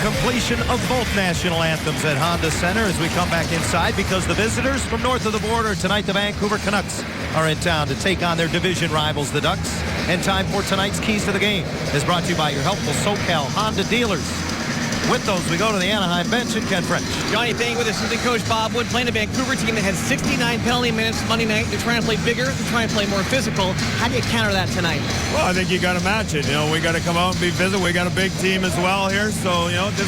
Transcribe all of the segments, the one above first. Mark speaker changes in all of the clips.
Speaker 1: completion of both national anthems at Honda Center as we come back inside, because the visitors from north of the border tonight, the Vancouver Canucks, are in town to take on their division rivals, the Ducks. And time for tonight's Keys to the Game is brought to you by your helpful SoCal Honda dealers. With those, we go to the Anaheim bench and Ken French.
Speaker 2: Johnny Payne with assistant coach Bob Wood, playing a Vancouver team that has 69 penalty minutes Monday night. They're trying to play bigger. They're trying to play more physical. How do you counter that tonight?
Speaker 3: Well, I think you got to match it. We got to come out and be physical. We got a big team as well here. So, just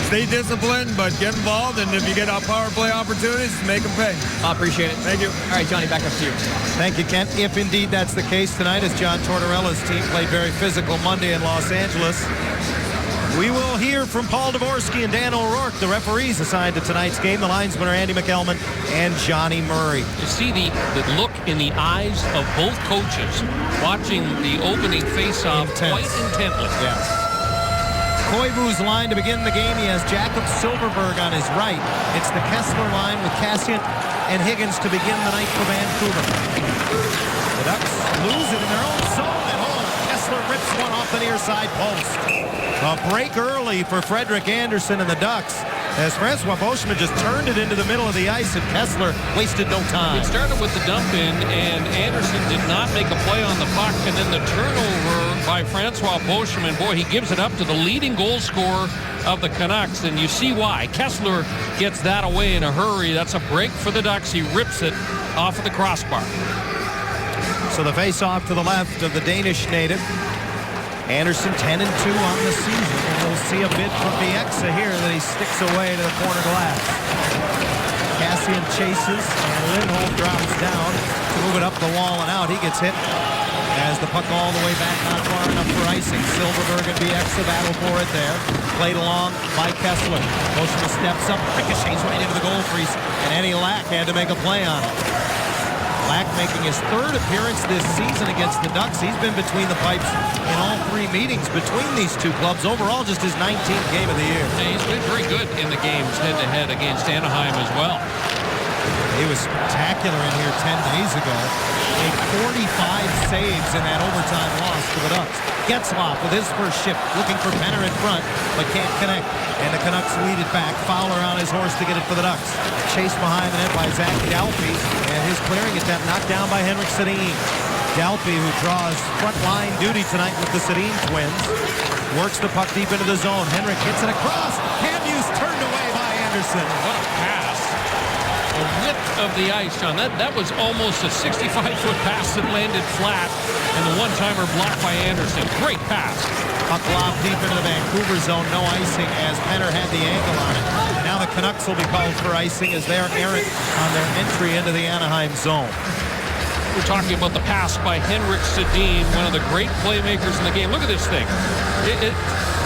Speaker 3: stay disciplined, but get involved. And if you get power play opportunities, make them pay.
Speaker 2: I appreciate it.
Speaker 3: Thank you.
Speaker 2: All right, Johnny, back up to you.
Speaker 1: Thank you, Kent. If indeed that's the case tonight, as John Tortorella's team played very physical Monday in Los Angeles, we will hear from Paul Dvorsky and Dan O'Rourke, the referees assigned to tonight's game. The linesmen are Andy McElman and Johnny Murray.
Speaker 4: You see the look in the eyes of both coaches watching the opening face-off quite intently.
Speaker 1: Yes. Koivu's line to begin the game. He has Jakob Silfverberg on his right. It's the Kessler line with Kassian and Higgins to begin the night for Vancouver. The Ducks lose it in their own zone at home. Kessler rips one off the near side post. A break early for Frederik Andersen and the Ducks, as Francois Beauchemin just turned it into the middle of the ice, and Kessler wasted no time.
Speaker 4: It started with the dump in, and Andersen did not make a play on the puck, and then the turnover by Francois Beauchemin. Boy, he gives it up to the leading goal scorer of the Canucks, and you see why. Kessler gets that away in a hurry. That's a break for the Ducks. He rips it off of the crossbar.
Speaker 1: So the face-off to the left of the Danish native. Andersen 10-2 on the season, and we'll see a bid from Bieksa here that he sticks away to the corner glass. Kassian chases, and Lindholm drops down to move it up the wall and out. He gets hit as the puck all the way back, not far enough for icing. Silfverberg and Bieksa battle for it there. Played along by Kessler. Beauchemin steps up, ricochets right into the goal crease, and Eddie Lack had to make a play on it. Lack making his third appearance this season against the Ducks. He's been between the pipes in all three meetings between these two clubs. Overall, just his 19th game of the year.
Speaker 4: Yeah, he's been very good in the games head-to-head against Anaheim as well.
Speaker 1: He was spectacular in here 10 days ago. Made 45 saves in that overtime loss for the Ducks. Getzlaf with his first shift, looking for Penner in front, but can't connect. And the Canucks lead it back. Fowler on his horse to get it for the Ducks. Chased behind the net by Zach Dalpe, and his clearing attempt knocked down by Henrik Sedin. Dalpe, who draws front line duty tonight with the Sedin twins, works the puck deep into the zone. Henrik hits it across. Hamhuis turned away by Andersen.
Speaker 4: What a pass. The width of the ice, John. That was almost a 65-foot pass that landed flat, and the one-timer blocked by Andersen. Great pass.
Speaker 1: Puck lobbed deep into the Vancouver zone. No icing as Penner had the angle on it. Now the Canucks will be called for icing as they're errant on their entry into the Anaheim zone.
Speaker 4: We're talking about the pass by Henrik Sedin, one of the great playmakers in the game. Look at this thing. It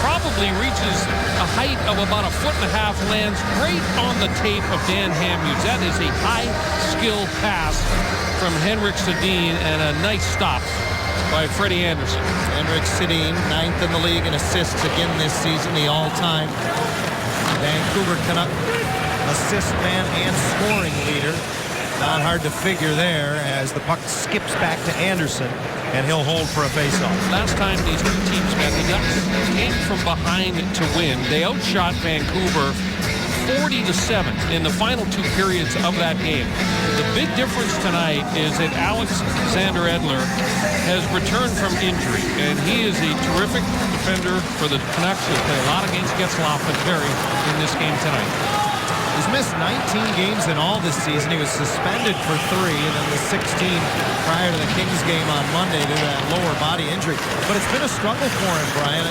Speaker 4: probably reaches a height of about 1.5 feet, lands right on the tape of Dan Hamhuis. That is a high-skill pass from Henrik Sedin, and a nice stop by Freddie Andersen.
Speaker 1: Henrik Sedin, 9th in the league in assists again this season, the all-time Vancouver Canuck assist man and scoring leader. Not hard to figure there as the puck skips back to Andersen, and he'll hold for a faceoff.
Speaker 4: Last time these two teams met, the Ducks came from behind to win. They outshot Vancouver 40-7 in the final two periods of that game. The big difference tonight is that Alexander Edler has returned from injury, and he is a terrific defender for the Canucks. He'll play a lot against Getzlaf and Perry in this game tonight.
Speaker 1: He's missed 19 games in all this season. He was suspended for 3, and then the 16 prior to the Kings game on Monday due to that lower body injury. But it's been a struggle for him, Brian.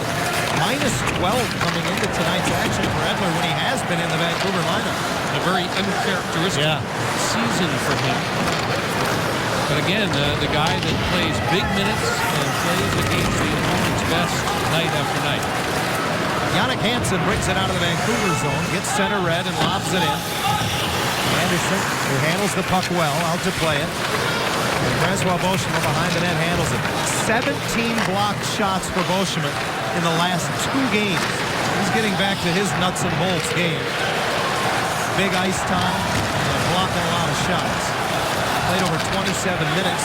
Speaker 1: -12 coming into tonight's action for Edler when he has been in the Vancouver lineup.
Speaker 4: A very uncharacteristic season for him. But again, the guy that plays big minutes and plays against the opponent's best night after night.
Speaker 1: Jannik Hansen brings it out of the Vancouver zone, gets center red and lobs it in. Andersen, who handles the puck well, out to play it. And Francois Beauchemin behind the net handles it. 17 blocked shots for Beauchemin in the last 2 games. He's getting back to his nuts and bolts game. Big ice time and blocking a lot of shots. Played over 27 minutes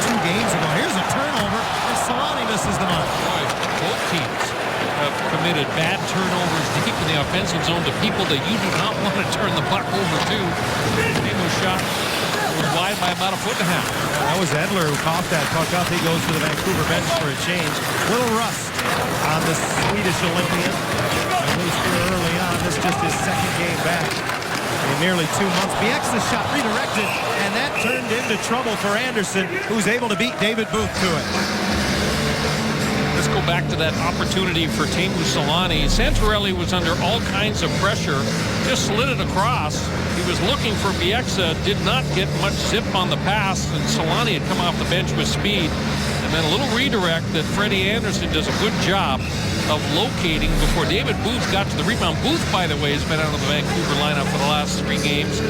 Speaker 1: 2 games ago. Here's a turnover, and Solani misses the mark.
Speaker 4: Boy, both teams have committed bad turnovers deep in the offensive zone to people that you do not want to turn the puck over to. Teemu's shot was wide by about a foot and a half.
Speaker 1: That was Edler who coughed that puck up. He goes to the Vancouver bench for a change. Little rust on the Swedish Olympian. At least here early on. This is just his second game back in nearly 2 months. Bieksa's shot redirected, and that turned into trouble for Anderson, who's able to beat David Booth to it.
Speaker 4: Let's go back to that opportunity for Teemu Selanne. Santorelli was under all kinds of pressure, just slid it across. He was looking for Bieksa, did not get much zip on the pass, and Selanne had come off the bench with speed. And then a little redirect that Freddie Anderson does a good job of locating before David Booth got to the rebound. Booth, by the way, has been out of the Vancouver lineup for the last 3 games.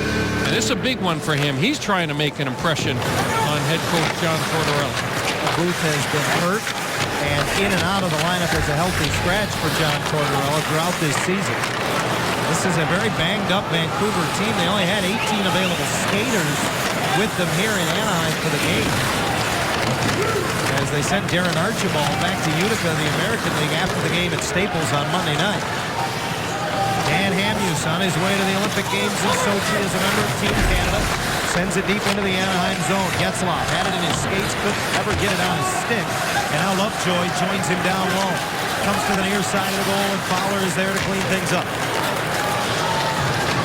Speaker 4: And this is a big one for him. He's trying to make an impression on head coach John Tortorella.
Speaker 1: Booth has been hurt and in and out of the lineup as a healthy scratch for John Tortorella throughout this season. This is a very banged-up Vancouver team. They only had 18 available skaters with them here in Anaheim for the game, as they sent Darren Archibald back to Utica, the American League, after the game at Staples on Monday night. Dan Hamhuis on his way to the Olympic Games in Sochi as a member of Team Canada. Sends it deep into the Anaheim zone. Getzlaf had it in his skates, couldn't ever get it on his stick. And now Lovejoy joins him down low. Comes to the near side of the goal, and Fowler is there to clean things up.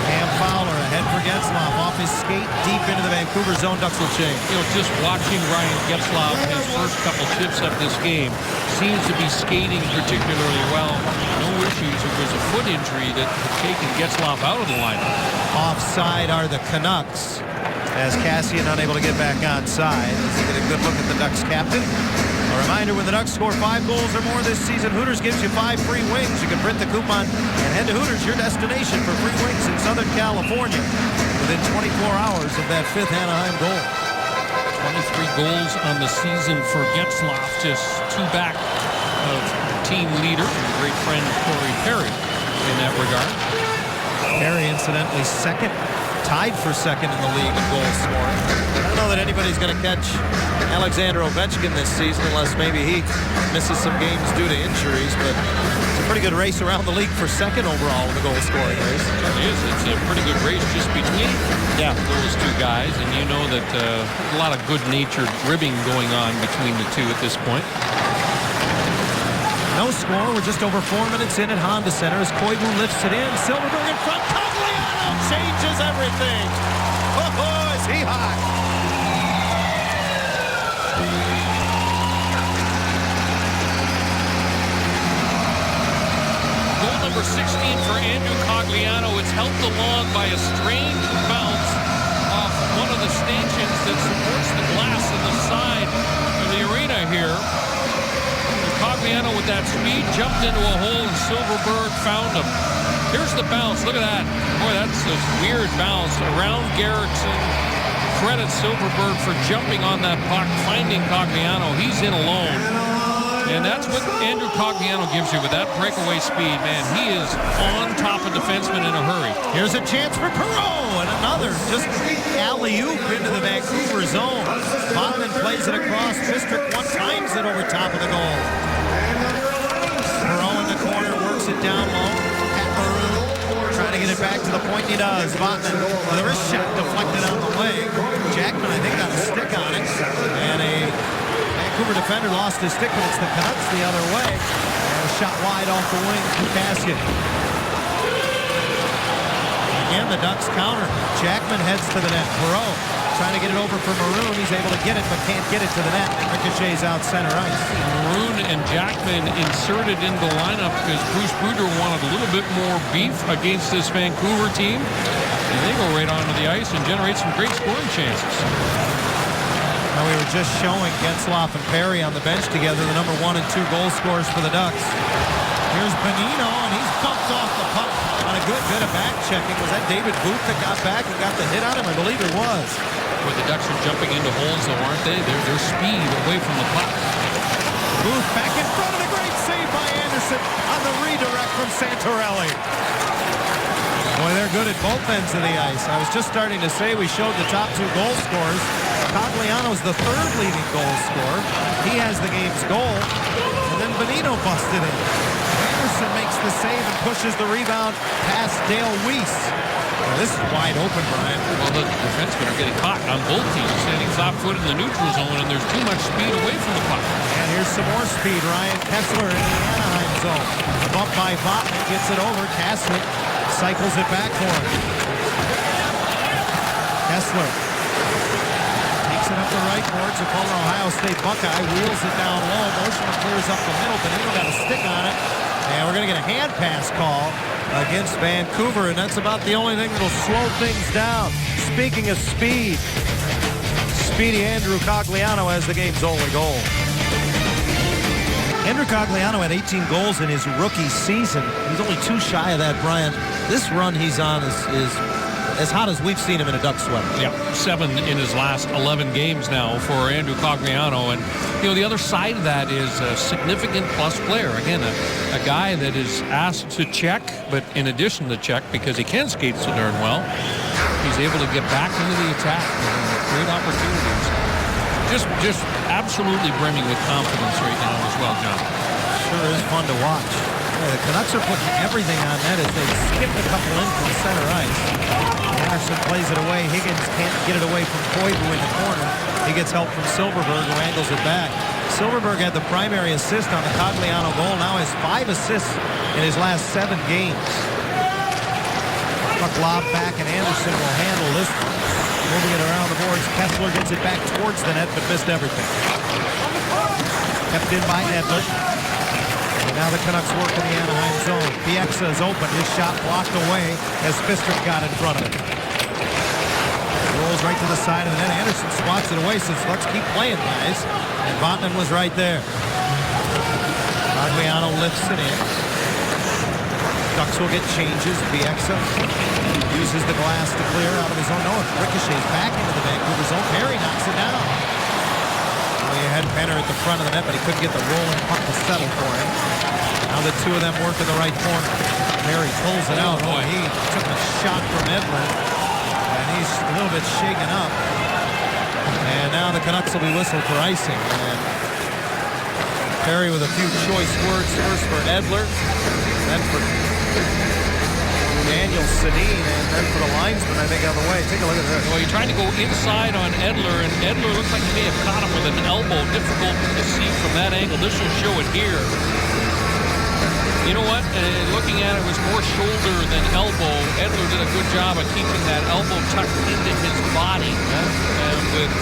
Speaker 1: Cam Fowler ahead for Getzlaf off his skate deep into the Vancouver zone. Ducks will change.
Speaker 4: You know, just watching Ryan Getzlaf, his first couple chips of this game, seems to be skating particularly well. No issues. It was a foot injury that had taken Getzlaf out of the lineup.
Speaker 1: Offside are the Canucks, as Cassian unable to get back onside. Let's get a good look at the Ducks captain. A reminder, when the Ducks score 5 goals or more this season, Hooters gives you 5 free wings. You can print the coupon and head to Hooters, your destination for free wings in Southern California, within 24 hours of that 5th Anaheim goal.
Speaker 4: 23 goals on the season for Getzlaf, just 2 back of team leader, great friend Corey Perry in that regard.
Speaker 1: Perry, incidentally, tied for second in the league in goal scoring. I don't know that anybody's going to catch Alexander Ovechkin this season, unless maybe he misses some games due to injuries, but it's a pretty good race around the league for second overall in the goal scoring race.
Speaker 4: It is. It's a pretty good race just between those 2 guys, and you know that a lot of good-natured ribbing going on between the 2 at this point.
Speaker 1: No score. We're just over 4 minutes in at Honda Center as Koivu lifts it in. Silverberg in front. Cogliano changes everything. Oh, is he hot?
Speaker 4: Goal number 16 for Andrew Cogliano. It's helped along by a strange bounce off one of the stanchions that supports the glass on the side of the arena here. Cogliano with that speed jumped into a hole, and Silverberg found him. Here's the bounce. Look at that. Boy, that's a weird bounce around Garrickson. Credit Silverberg for jumping on that puck, finding Cogliano. He's in alone. And that's what Andrew Cogliano gives you with that breakaway speed, man. He is on top of defensemen in a hurry.
Speaker 1: Here's a chance for Perreault, and another just alley-oop into the Vancouver zone. Botman plays it across. Bistrick times it over top of the goal. Perreault in the corner, works it down low. At Maroon, trying to get it back to the point. He does. Botman with a wrist shot deflected on the leg. Jackman, I think, got a stick on it. And a Vancouver defender lost his stick, but it's the Canucks the other way. And a shot wide off the wing from Kassian. Again, the Ducks counter. Jackman heads to the net. Perreault trying to get it over for Maroon. He's able to get it, but can't get it to the net. Ricochets out center ice.
Speaker 4: Maroon and Jackman inserted into the lineup because Bruce Boudreau wanted a little bit more beef against this Vancouver team. And they go right onto the ice and generate some great scoring chances.
Speaker 1: Now we were just showing Getzlaf and Perry on the bench together, the number 1 and 2 goal scorers for the Ducks. Here's Bonino, and he's bumped off the puck on a good bit of back checking. Was that David Booth that got back and got the hit on him? I believe it was.
Speaker 4: Where the Ducks are jumping into holes, though, aren't they? Their speed away from the puck.
Speaker 1: Booth back in front of the great save by Anderson on the redirect from Santorelli. Boy, they're good at both ends of the ice. I was just starting to say we showed the top 2 goal scorers. Cogliano's the 3rd leading goal scorer. He has the game's goal. And then Bonino busted in. Anderson makes the save and pushes the rebound past Dale Weiss. Well, this is wide open, Brian.
Speaker 4: Well, the defensemen are getting caught on both teams, standing flat-footed in the neutral zone, and there's too much speed away from the puck.
Speaker 1: And here's some more speed. Ryan Kessler in the Anaheim zone. The bump by Votman gets it over. Kessler cycles it back for him. Kessler takes it up the right towards a former Ohio State Buckeye. Wheels it down low. Motion clears up the middle. Benito got a stick on it. And we're going to get a hand pass call against Vancouver, and that's about the only thing that'll slow things down. Speaking of speed, speedy Andrew Cogliano has the game's only goal. Andrew Cogliano had 18 goals in his rookie season. He's only 2 shy of that, Brian. This run he's on is as hot as we've seen him in a duck sweater.
Speaker 4: Yeah, 7 in his last 11 games now for Andrew Cogliano. And, you know, the other side of that is a significant plus player. Again, a guy that is asked to check, but in addition to check, because he can skate so darn well, he's able to get back into the attack and create opportunities. Just absolutely brimming with confidence right now as well, John.
Speaker 1: Sure is fun to watch. The Canucks are putting everything on net as they skip a couple in from center ice. Anderson plays it away. Higgins can't get it away from Koivu in the corner. He gets help from Silverberg, who angles it back. Silverberg had the primary assist on the Cogliano goal. Now has 5 assists in his last 7 games. Puck lob back, and Anderson will handle this one. Moving it around the boards. Kessler gets it back towards the net, but missed everything. Kept in by Edler. Now the Canucks work in the Anaheim zone. Bieksa is open. His shot blocked away as Fister got in front of it. Rolls right to the side of the net. Anderson swats it away, says, let's keep playing, guys. And Votman was right there. Cogliano lifts it in. Ducks will get changes. Bieksa uses the glass to clear out of his own. No, it ricochets back into the Vancouver zone. Perry knocks it down. Well, you had Penner at the front of the net, but he couldn't get the rolling puck to settle for him. Now the two of them work in the right corner. Perry pulls it out. Oh, he took a shot from Edler, and he's a little bit shaken up. And now the Canucks will be whistled for icing. And Perry with a few choice words first for Edler, then for Daniel Sedin, and then for the linesman, I think, on the way. Take a look at this.
Speaker 4: Well, he tried to go inside on Edler, and Edler looks like he may have caught him with an elbow. Difficult to see from that angle. This will show it here. You know what? Looking at it, was more shoulder than elbow. Edler did a good job of keeping that elbow tucked into his body. And with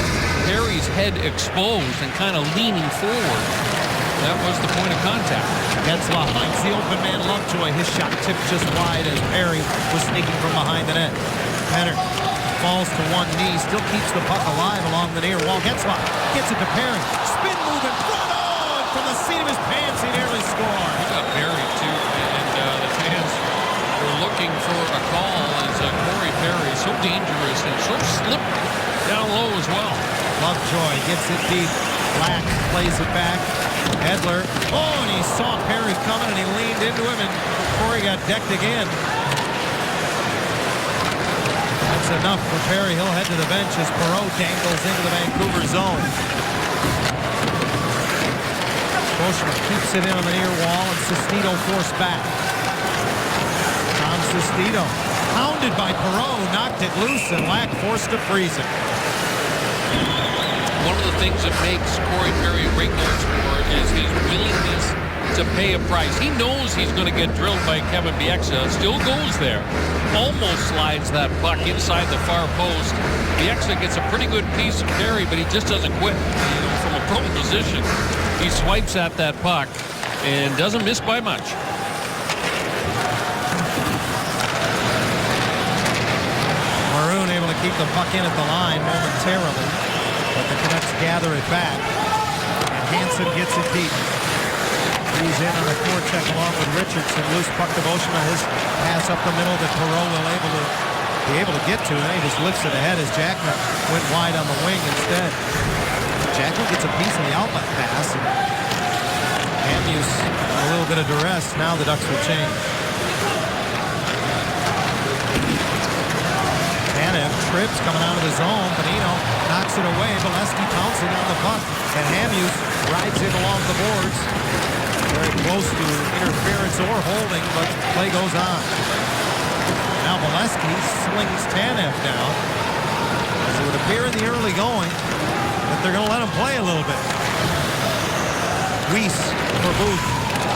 Speaker 4: Perry's head exposed and kind of leaning forward, that was the point of contact.
Speaker 1: Getzlaff finds the open man, Lovejoy. His shot tipped just wide as Perry was sneaking from behind the net. Penner falls to one knee, still keeps the puck alive along the near wall. Getzlaff gets it to Perry. Spin move in front. Oh, and from the seat of his pants, he nearly scored.
Speaker 4: He got buried, too. And the fans were looking for a call as Corey Perry, so dangerous and so slippery down low as well.
Speaker 1: Lovejoy gets it deep. Black plays it back. Edler, oh, and he saw Perry coming, and he leaned into him, and Corey got decked again. That's enough for Perry. He'll head to the bench as Perreault dangles into the Vancouver zone. Boschman keeps it in on the near wall, and Sestito forced back. Tom Sestito, pounded by Perreault, knocked it loose, and Lack forced to freeze it.
Speaker 4: One of the things that makes Corey Perry a great goal scorer is his willingness to pay a price. He knows he's going to get drilled by Kevin Bieksa. Still goes there. Almost slides that puck inside the far post. Bieksa gets a pretty good piece of Perry, but he just doesn't quit. You know, from a prone position, he swipes at that puck and doesn't miss by much.
Speaker 1: Maroon able to keep the puck in at the line momentarily, but the Canucks gather it back, and Hansen gets it deep. He's in on the forecheck along with Richardson. Loose puck to Boschman. His pass up the middle that Perreault will be able to get to, and he just lifts it ahead as Jackman went wide on the wing instead. Jackman gets a piece of the outlet pass, and Hamhuis a little bit of duress. Now the Ducks will change. Tanev trips coming out of the zone. Bonino knocks it away. Bolesky pouncing on the puck, and Hamhuis rides in along the boards. Very close to interference or holding, but play goes on. Now Valesky slings Tanev down. As it would appear in the early going that they're going to let him play a little bit. Weiss for Booth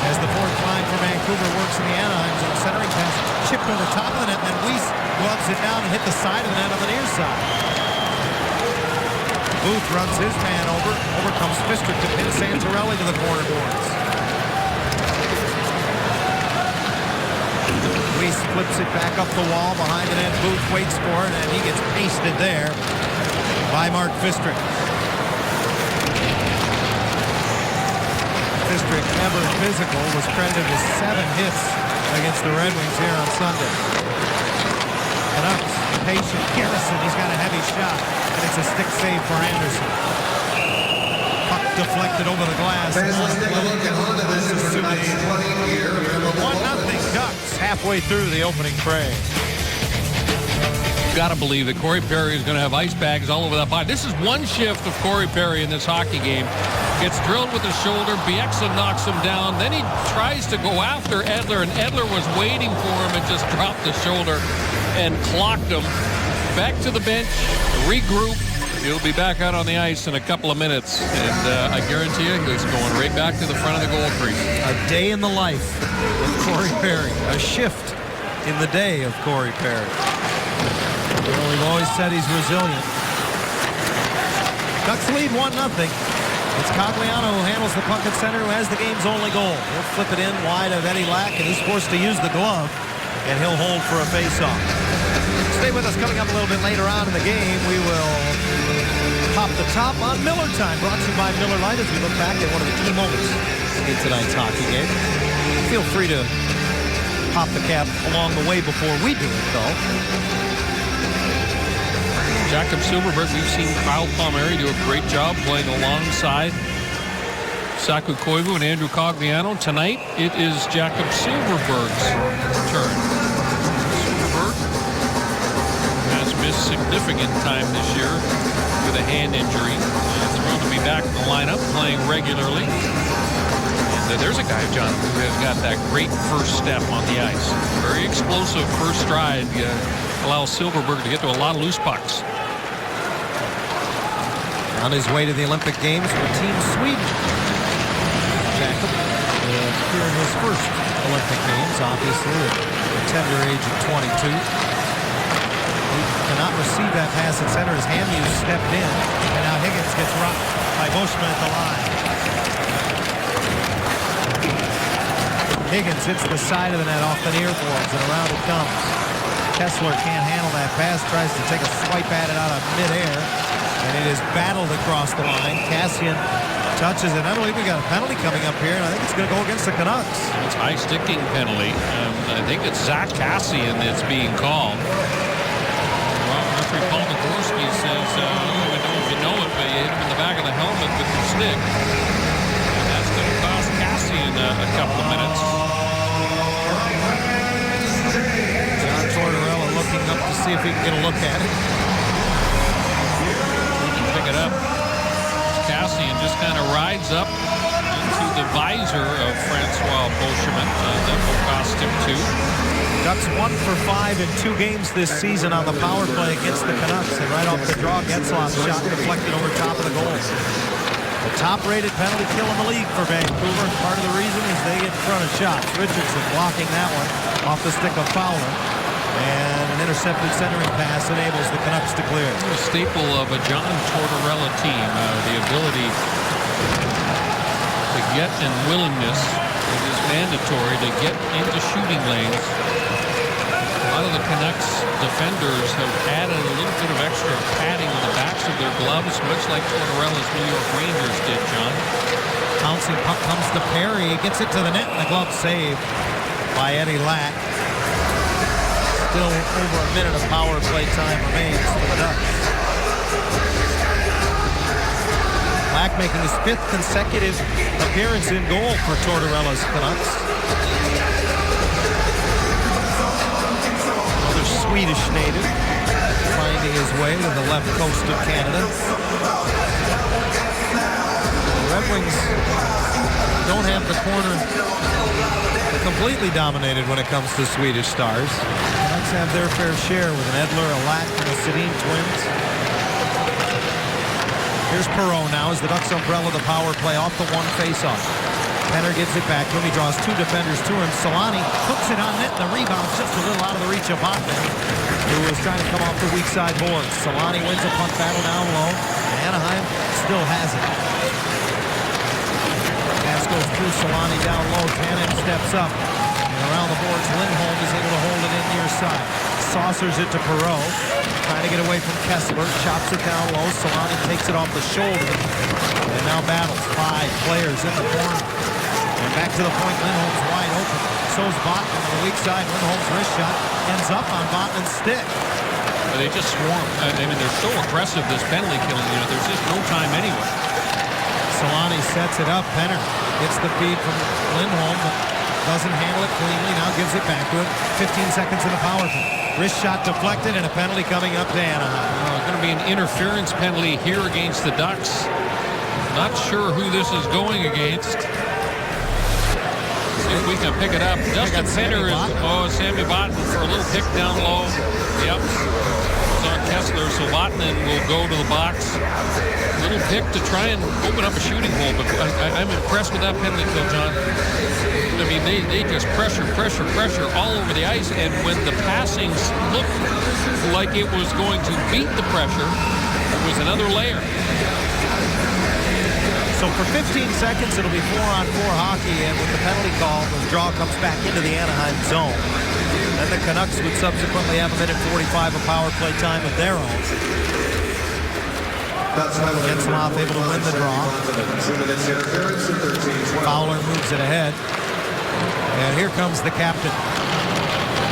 Speaker 1: as the fourth line for Vancouver works in the Anaheim zone. Centering pass chipped over top of the net, and then Weiss gloves it down and hit the side of the net on the near side. Booth runs his man over. Over comes Fistrick to pin Santorelli to the corner boards. Weiss flips it back up the wall behind the net. Booth waits for it, and he gets pasted there by Mark Fistrick. Fistrick, never physical, was credited with 7 hits against the Red Wings here on Sunday. Canucks, patient. Garrison, he's got a heavy shot, and it's a stick save for Anderson. Puck deflected over the glass. 1-0 Ducks halfway through the opening frame.
Speaker 4: Got to believe that Corey Perry is going to have ice bags all over that body. This is one shift of Corey Perry in this hockey game. Gets drilled with the shoulder. Bieksa knocks him down. Then he tries to go after Edler, and Edler was waiting for him and just dropped the shoulder and clocked him. Back to the bench, regroup. He'll be back out on the ice in a couple of minutes. And I guarantee you, he's going right back to the front of the goal crease.
Speaker 1: A day in the life of Corey Perry. A shift in the day of Corey Perry. Well, we've always said he's resilient. Ducks lead 1-0. It's Cogliano who handles the puck at center, who has the game's only goal. He'll flip it in wide of Eddie Lack, and he's forced to use the glove, and he'll hold for a face-off. Stay with us. Coming up a little bit later on in the game, we will pop the top on Miller Time, brought to you by Miller Lite as we look back at one of the key moments in tonight's hockey game. Feel free to pop the cap along the way before we do it, though.
Speaker 4: Jakob Silfverberg, we've seen Kyle Palmieri do a great job playing alongside Saku Koivu and Andrew Cogliano. Tonight, it is Jakob Silfverberg's turn. Silfverberg has missed significant time this year with a hand injury. Thrilled to be back in the lineup, playing regularly. And there's a guy, John, who has got that great first step on the ice. Very explosive first stride. Allows Silfverberg to get to a lot of loose pucks.
Speaker 1: On his way to the Olympic Games for Team Sweden. Jakob will appear in his first Olympic Games, obviously, at the tender age of 22. He cannot receive that pass at center as Hamhuis stepped in, and now Higgins gets rocked by Bushman at the line. Higgins hits the side of the net off the near boards, and around it comes. Kessler can't handle that pass, tries to take a swipe at it out of midair, and it is battled across the line. Kassian touches it. I believe we got a penalty coming up here, and I think it's going to go against the Canucks.
Speaker 4: It's a high sticking penalty. I think it's Zach Kassian that's being called. Well, referee Paul Nagorski says, I don't know if you know it, but you hit him in the back of the helmet with your stick. And that's going to cost Kassian a couple of minutes.
Speaker 1: John Tortorella looking up to see if he can get a look at it.
Speaker 4: Pick it up. Kassian just kind of rides up into the visor of Francois Beauchemin. That will cost him 2.
Speaker 1: Ducks 1 for 5 in 2 games this season on the power play against the Canucks. And right off the draw, Getzlaf's shot deflected over top of the goal. The top-rated penalty kill in the league for Vancouver. Part of the reason is they get in front of shots. Richardson blocking that one off the stick of Fowler. And an intercepted centering pass enables the Canucks to clear.
Speaker 4: A staple of a John Tortorella team, the ability to get and willingness, it is mandatory to get into shooting lanes. A lot of the Canucks defenders have added a little bit of extra padding on the backs of their gloves, much like Tortorella's New York Rangers did, John.
Speaker 1: Bouncing puck comes to Perry. He gets it to the net, and the glove saved by Eddie Lack. Still over a minute of power play time remains for the Ducks. Lack making his 5th consecutive appearance in goal for Tortorella's Canucks. Another Swedish native finding his way to the left coast of Canada. The Red Wings don't have the corner completely dominated when it comes to Swedish Stars. Canucks have their fair share with an Edler, a Lack, and a Sedin twins. Here's Perreault now as the Ducks umbrella the power play off the one faceoff. Penner gives it back to him. He draws two defenders to him. Solani hooks it on net. The rebound just a little out of the reach of Botman, who was trying to come off the weak side boards. Solani wins a puck battle down low. Anaheim still has it. Pass goes through Solani down low. Tannen steps up. And around the boards, Lindholm is able to hold it in near side. Saucers it to Perreault. Trying to get away from Kessler. Chops it down low. Solani takes it off the shoulder. And now battles. 5 players in the corner. And back to the point. Lindholm's wide open. So's Botman on the weak side. Lindholm's wrist shot ends up on Botman's stick.
Speaker 4: But they just swarm. I mean, they're so aggressive, this penalty killing unit. There's just no time anywhere.
Speaker 1: Solani sets it up. Penner gets the feed from Lindholm, but doesn't handle it cleanly. Now gives it back to him. 15 seconds in the power play. Wrist shot deflected and a penalty coming up to Anaheim.
Speaker 4: It's going to be an interference penalty here against the Ducks. Not sure who this is going against. See if we can pick it up. Dustin Penner is Sammy Botman for a little pick down low. Yep. It's on Kessler, so Botman will go to the box. Little pick to try and open up a shooting hole, but I'm impressed with that penalty kill, John. I mean, they just pressure all over the ice, and when the passings looked like it was going to beat the pressure, it was another layer.
Speaker 1: So for 15 seconds, it'll be 4-on-4 hockey, and with the penalty call, the draw comes back into the Anaheim zone. Then the Canucks would subsequently have a minute 45 of power play time of their own. Getzlaf able to win the draw. Fowler moves it ahead. And here comes the captain.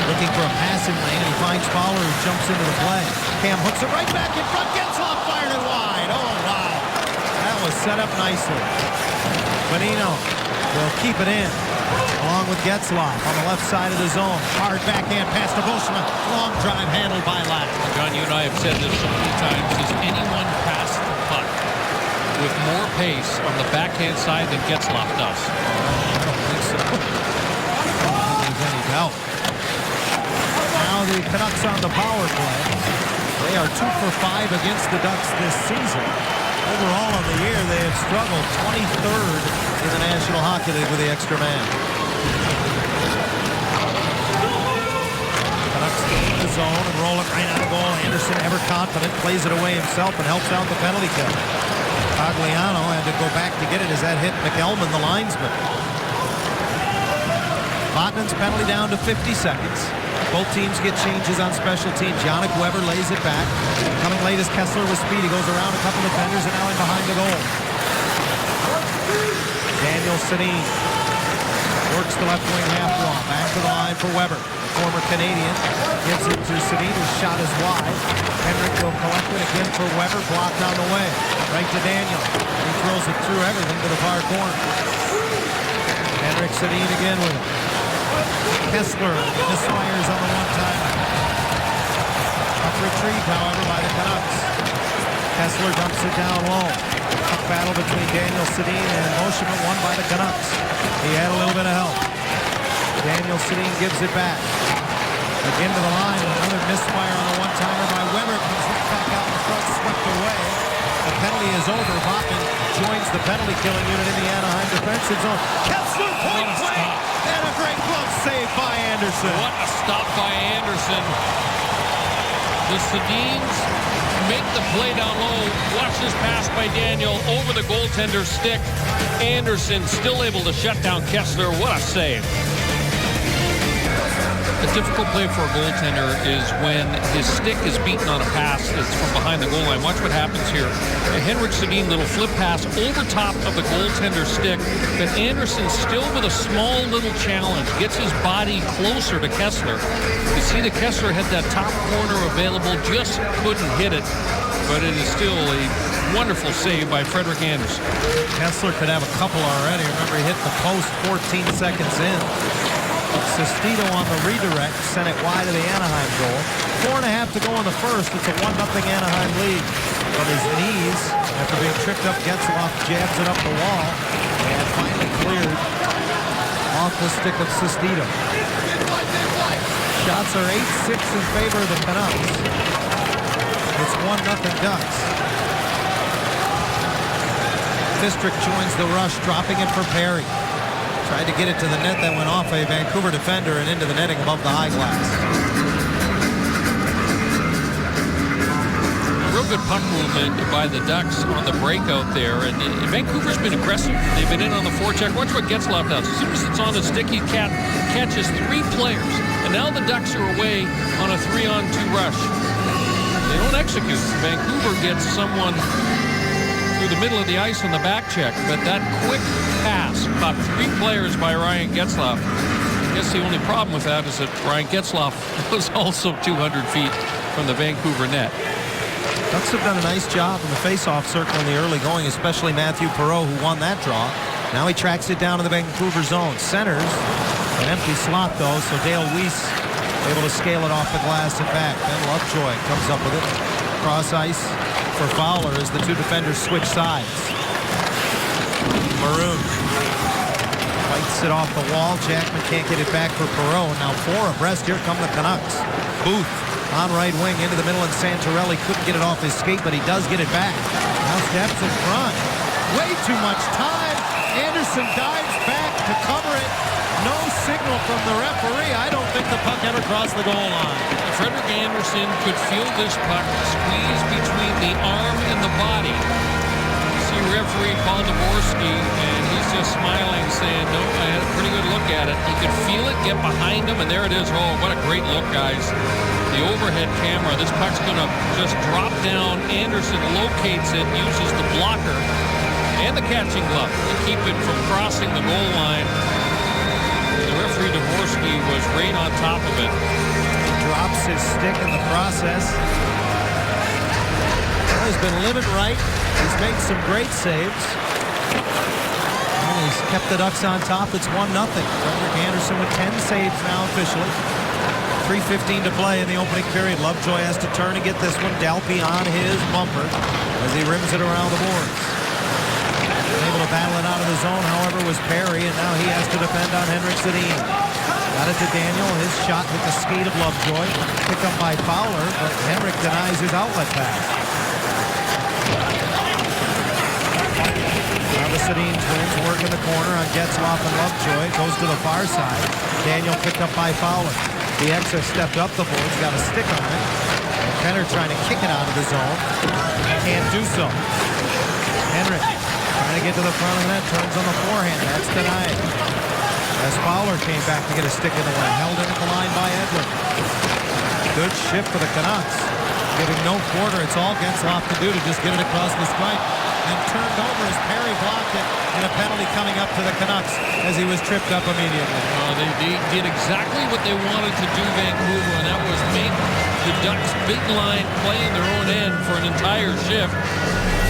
Speaker 1: Looking for a passing lane, and he finds Fowler, who jumps into the play. Cam hooks it right back in front. Getzlaf fired it wide. Oh, wow. That was set up nicely. Bonino will keep it in, along with Getzlaf on the left side of the zone. Hard backhand pass to Bushman. Long drive handled by Lack.
Speaker 4: John, you and I have said this so many times. Does anyone pass the puck with more pace on the backhand side than Getzlaf does?
Speaker 1: I don't think so. I don't think there's any doubt. Now the Canucks on the power play. They are 2 for 5 against the Ducks this season. Overall on the year, they have struggled 23rd in the National Hockey League with the extra man. Canucks gain the zone and roll it right out of goal. Anderson, ever confident, plays it away himself and helps out the penalty kill. Cogliano had to go back to get it as that hit McElman, the linesman. Botman's penalty down to 50 seconds. Both teams get changes on special teams. Yannick Weber lays it back. Coming late is Kessler with speed. He goes around a couple of defenders and now in behind the goal. Daniel Sedin works the left wing half wall. Back to the line for Weber. The former Canadian gives it to Sedin, whose shot is wide. Henrik will collect it again for Weber. Blocked on the way. Right to Daniel. He throws it through everything to the far corner. Henrik Sedin again with it. Kessler misfires on the one-timer. Tough retrieve, however, by the Canucks. Kessler dumps it down low. Tough battle between Daniel Sedin and Moshima, won by the Canucks. He had a little bit of help. Daniel Sedin gives it back. Again to the line, another misfire on the one-timer by Weber. Comes right back out in front, swept away. The penalty is over. Botman joins the penalty-killing unit in the Anaheim defensive zone. Kessler, point blank, and a great glove save by Anderson.
Speaker 4: What a stop by Anderson. The Sedins make the play down low. Watch this pass by Daniel over the goaltender's stick. Anderson still able to shut down Kessler. What a save. A difficult play for a goaltender is when his stick is beaten on a pass that's from behind the goal line. Watch what happens here. Henrik Sedin, little flip pass over top of the goaltender's stick, but Anderson still with a small little challenge, gets his body closer to Kessler. You see that Kessler had that top corner available, just couldn't hit it, but it is still a wonderful save by Frederik Andersen.
Speaker 1: Kessler could have a couple already. Remember, he hit the post 14 seconds in. Sestito on the redirect sent it wide of the Anaheim goal. 4.5 to go in the first. It's a 1-0 Anaheim lead. From his knees, after being tripped up, Getzlaf jabs it up the wall and finally clears off the stick of Sestito. Shots are 8-6 in favor of the Canucks. It's 1-0 Ducks. Fistrick joins the rush, dropping it for Perry. Tried to get it to the net, that went off a Vancouver defender and into the netting above the high glass.
Speaker 4: Real good puck movement by the Ducks on the breakout there. And Vancouver's been aggressive. They've been in on the forecheck. Watch what Getzlaf does. As soon as it's on the stick, he catches 3 players. And now the Ducks are away on a 3-on-2 rush. They don't execute. Vancouver gets someone through the middle of the ice on the back check, but that quick pass caught 3 players by Ryan Getzlaf. I guess the only problem with that is that Ryan Getzlaf was also 200 feet from the Vancouver net.
Speaker 1: Ducks have done a nice job in the face-off circle in the early going, especially Matthew Perreault, who won that draw. Now he tracks it down to the Vancouver zone. Centers, an empty slot though, so Dale Weiss able to scale it off the glass and back. Ben Lovejoy comes up with it. Cross ice for Fowler as the 2 defenders switch sides. Maroon fights it off the wall. Jackman can't get it back for Perreault. Now 4 abreast. Here come the Canucks. Booth on right wing into the middle, and Santorelli couldn't get it off his skate, but he does get it back. Now steps in front. Way too much time. Anderson dives back to cover it. No signal from the referee. I don't think the puck ever crossed the goal line.
Speaker 4: Frederik Andersen could feel this puck squeeze between the arm and the body. You see referee Paul Dvorsky, and he's just smiling, saying, no, I had a pretty good look at it. He could feel it get behind him, and there it is. Oh, what a great look, guys. The overhead camera. This puck's going to just drop down. Anderson locates it, uses the blocker and the catching glove to keep it from crossing the goal line. The referee Dvorsky was right on top of it.
Speaker 1: Drops his stick in the process. Well, he's been living right. He's made some great saves. Well, he's kept the Ducks on top. It's 1-0. Frederik Andersen with 10 saves now officially. 3:15 to play in the opening period. Lovejoy has to turn and get this one. Dalpe on his bumper as he rims it around the boards. Able to battle it out of the zone, however, was Perry, and now he has to defend on Henrik Sedin. Got it to Daniel. His shot hit the skate of Lovejoy. Picked up by Fowler, but Henrik denies his outlet pass. Now the Sedin twins work in the corner on Getzlaf and Lovejoy. Goes to the far side. Daniel picked up by Fowler. The X has stepped up the boards, got a stick on it. And Penner trying to kick it out of the zone. Can't do so. Henrik trying to get to the front of the net, turns on the forehand. That's denied. As Fowler came back to get a stick in the way. Held in at the line by Edler. Good shift for the Canucks. Giving no quarter. It's all Getzlaf to do to just get it across the stripe. And turned over as Perry blocked it, and a penalty coming up to the Canucks as he was tripped up immediately.
Speaker 4: They did exactly what they wanted to do, Vancouver, and that was make the Ducks' big line play in their own end for an entire shift.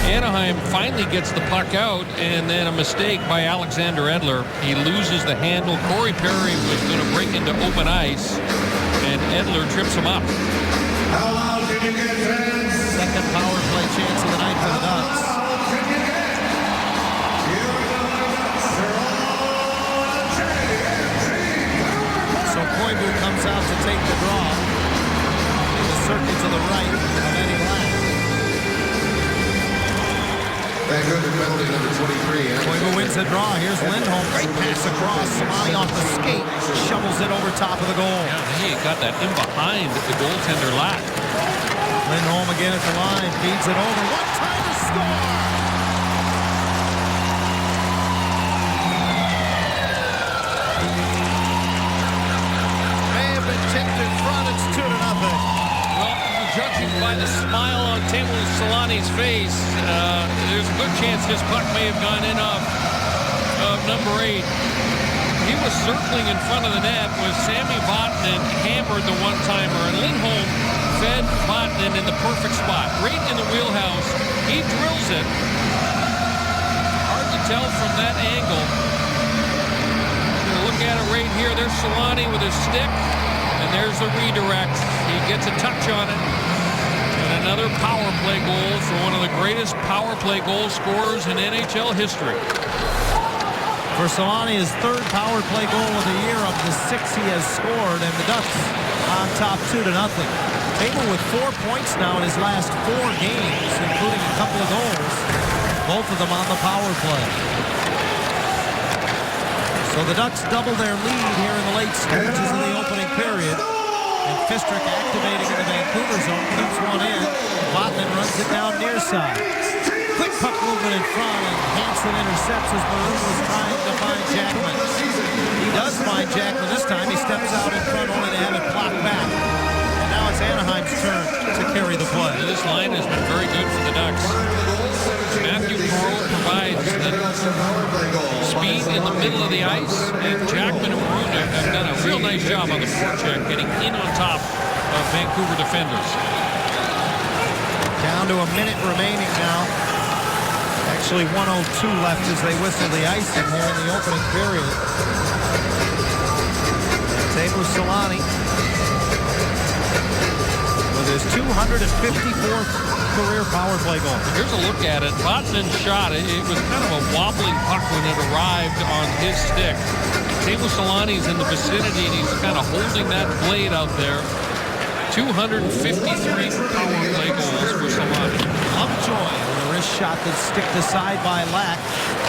Speaker 4: Anaheim finally gets the puck out, and then a mistake by Alexander Edler. He loses the handle. Corey Perry was going to break into open ice, and Edler trips him up.
Speaker 1: Second power play chance of the night for the Ducks. So Koivu comes out to take the draw. In the circle to the right of Eddie Ladd.
Speaker 5: Vancouver penalty number 23.
Speaker 1: Koivu wins the draw. Here's Lindholm. Great pass across. Samani off the skate. Shovels it over top of the goal.
Speaker 4: Yeah, he got that in behind the goaltender Ladd.
Speaker 1: Lindholm again at the line. Feeds it over. One-timer score! Tipped in front, it's 2-0.
Speaker 4: Well, judging by the smile on Teemu Selanne's face, there's a good chance his puck may have gone in off number 8. He was circling in front of the net with Sammy Vatanen hammered the one-timer, and Lindholm fed Vatanen in the perfect spot, right in the wheelhouse. He drills it. Hard to tell from that angle. Look at it right here. There's Selanne with his stick. And there's the redirect. He gets a touch on it. And another power play goal for one of the greatest power play goal scorers in NHL history.
Speaker 1: For Solani, his third power play goal of the year of the 6 he has scored, and the Ducks on top 2-0. Table with 4 points now in his last 4 games, including a couple of goals, both of them on the power play. So the Ducks double their lead here in the late stages of the opening period. And Fistrick activating in the Vancouver zone, keeps one in. Vatanen runs it down near side. Quick puck movement in front, and Hansen intercepts as Maroon was trying to find Jackman. He does find Jackman this time. He steps out in front only to have it blocked back. And now it's Anaheim's turn to carry the play.
Speaker 4: This line has been very good for the Ducks. Matthew Perreault provides the speed in the middle of the ice, and Jackman and Maroon have done a real nice job on the forecheck, getting in on top of Vancouver defenders.
Speaker 1: Down to a minute remaining now. Actually 1:02 left as they whistle the icing here in the opening period. Teemu Selanne with his 254th career power play goal.
Speaker 4: Here's a look at it. Vatanen shot. It was kind of a wobbling puck when it arrived on his stick. Teemu Selanne's in the vicinity, and he's kind of holding that blade out there. 253 power play goals for Selanne.
Speaker 1: Lovejoy with a wrist shot that's sticked aside by Lack.